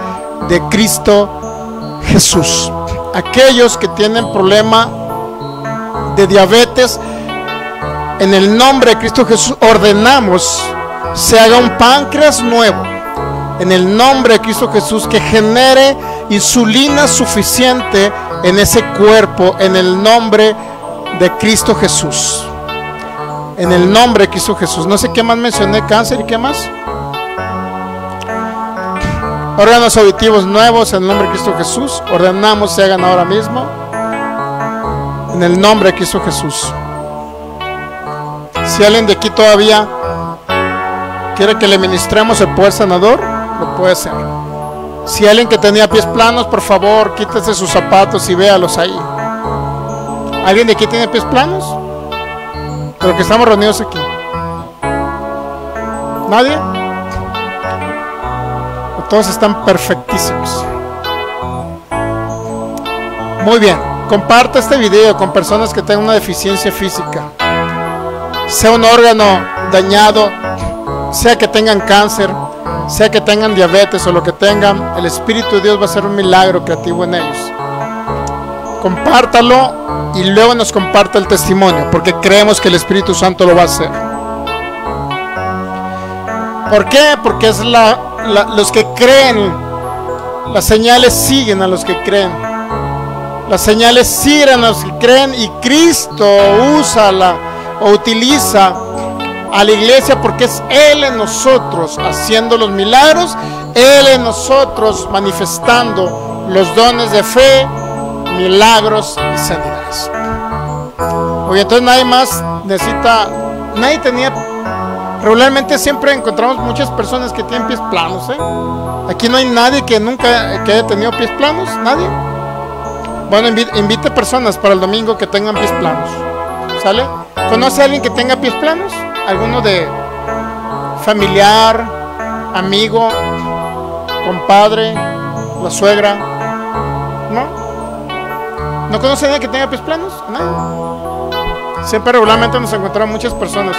de Cristo Jesús. Aquellos que tienen problema de diabetes, en el nombre de Cristo Jesús ordenamos se haga un páncreas nuevo en el nombre de Cristo Jesús, que genere insulina suficiente en ese cuerpo en el nombre de Cristo Jesús. En el nombre de Cristo Jesús. No sé qué más mencioné, cáncer y qué más. Órganos auditivos nuevos en el nombre de Cristo Jesús. Ordenamos se hagan ahora mismo en el nombre de Cristo Jesús. Si alguien de aquí todavía quiere que le ministremos el poder sanador, lo puede hacer. Si alguien que tenía pies planos, por favor, quítese sus zapatos y véalos ahí. ¿Alguien de aquí tiene pies planos? Pero que estamos reunidos aquí. ¿Nadie? Todos están perfectísimos. Muy bien. Comparte este video con personas que tengan una deficiencia física, sea un órgano dañado, sea que tengan cáncer, sea que tengan diabetes o lo que tengan. El Espíritu de Dios va a hacer un milagro creativo en ellos. Compártalo y luego nos comparte el testimonio, porque creemos que el Espíritu Santo lo va a hacer. ¿Por qué? Porque es los que creen. Las señales siguen a los que creen. Las señales siguen a los que creen, y Cristo utiliza a la iglesia porque es Él en nosotros haciendo los milagros, Él en nosotros manifestando los dones de fe, milagros y sanidades. Oye, entonces nadie más necesita, nadie tenía, regularmente siempre encontramos muchas personas que tienen pies planos, ¿eh? Aquí no hay nadie que nunca haya tenido pies planos, nadie. Bueno, invite personas para el domingo que tengan pies planos, ¿sale? ¿Conoce a alguien que tenga pies planos? ¿Alguno de familiar, amigo, compadre, la suegra? ¿No? ¿No conoce a nadie que tenga pies planos? Nadie. Siempre regularmente nos encontramos muchas personas,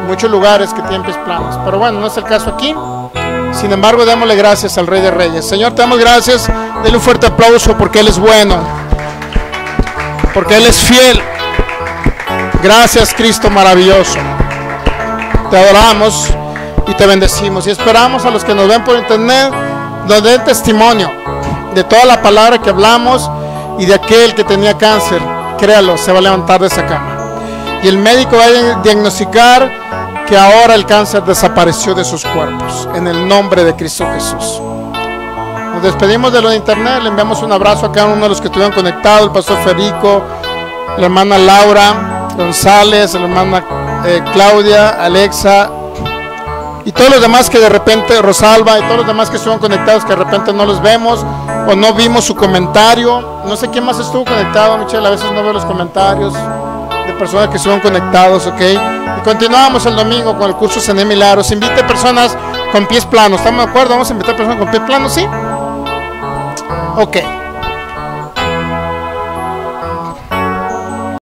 muchos lugares que tienen pies planos, pero bueno, no es el caso aquí. Sin embargo, démosle gracias al Rey de Reyes. Señor, te damos gracias. Denle un fuerte aplauso porque Él es bueno, porque Él es fiel. Gracias, Cristo maravilloso. Te adoramos y te bendecimos, y esperamos a los que nos ven por internet nos den testimonio de toda la palabra que hablamos, y de aquel que tenía cáncer, créalo, se va a levantar de esa cama, y el médico va a diagnosticar que ahora el cáncer desapareció de sus cuerpos en el nombre de Cristo Jesús. Nos despedimos de lo de internet. Le enviamos un abrazo a cada uno de los que estuvieron conectados: el pastor Federico, la hermana Laura González, la hermana Claudia, Alexa, y todos los demás que de repente, Rosalba, y todos los demás que estuvieron conectados que de repente no los vemos o no vimos su comentario. No sé quién más estuvo conectado, Michelle, a veces no veo los comentarios de personas que estuvieron conectados, ¿ok? Y continuamos el domingo con el curso Sané Milagros. Invite personas con pies planos, ¿estamos de acuerdo? Vamos a invitar personas con pies planos, ¿sí? Ok.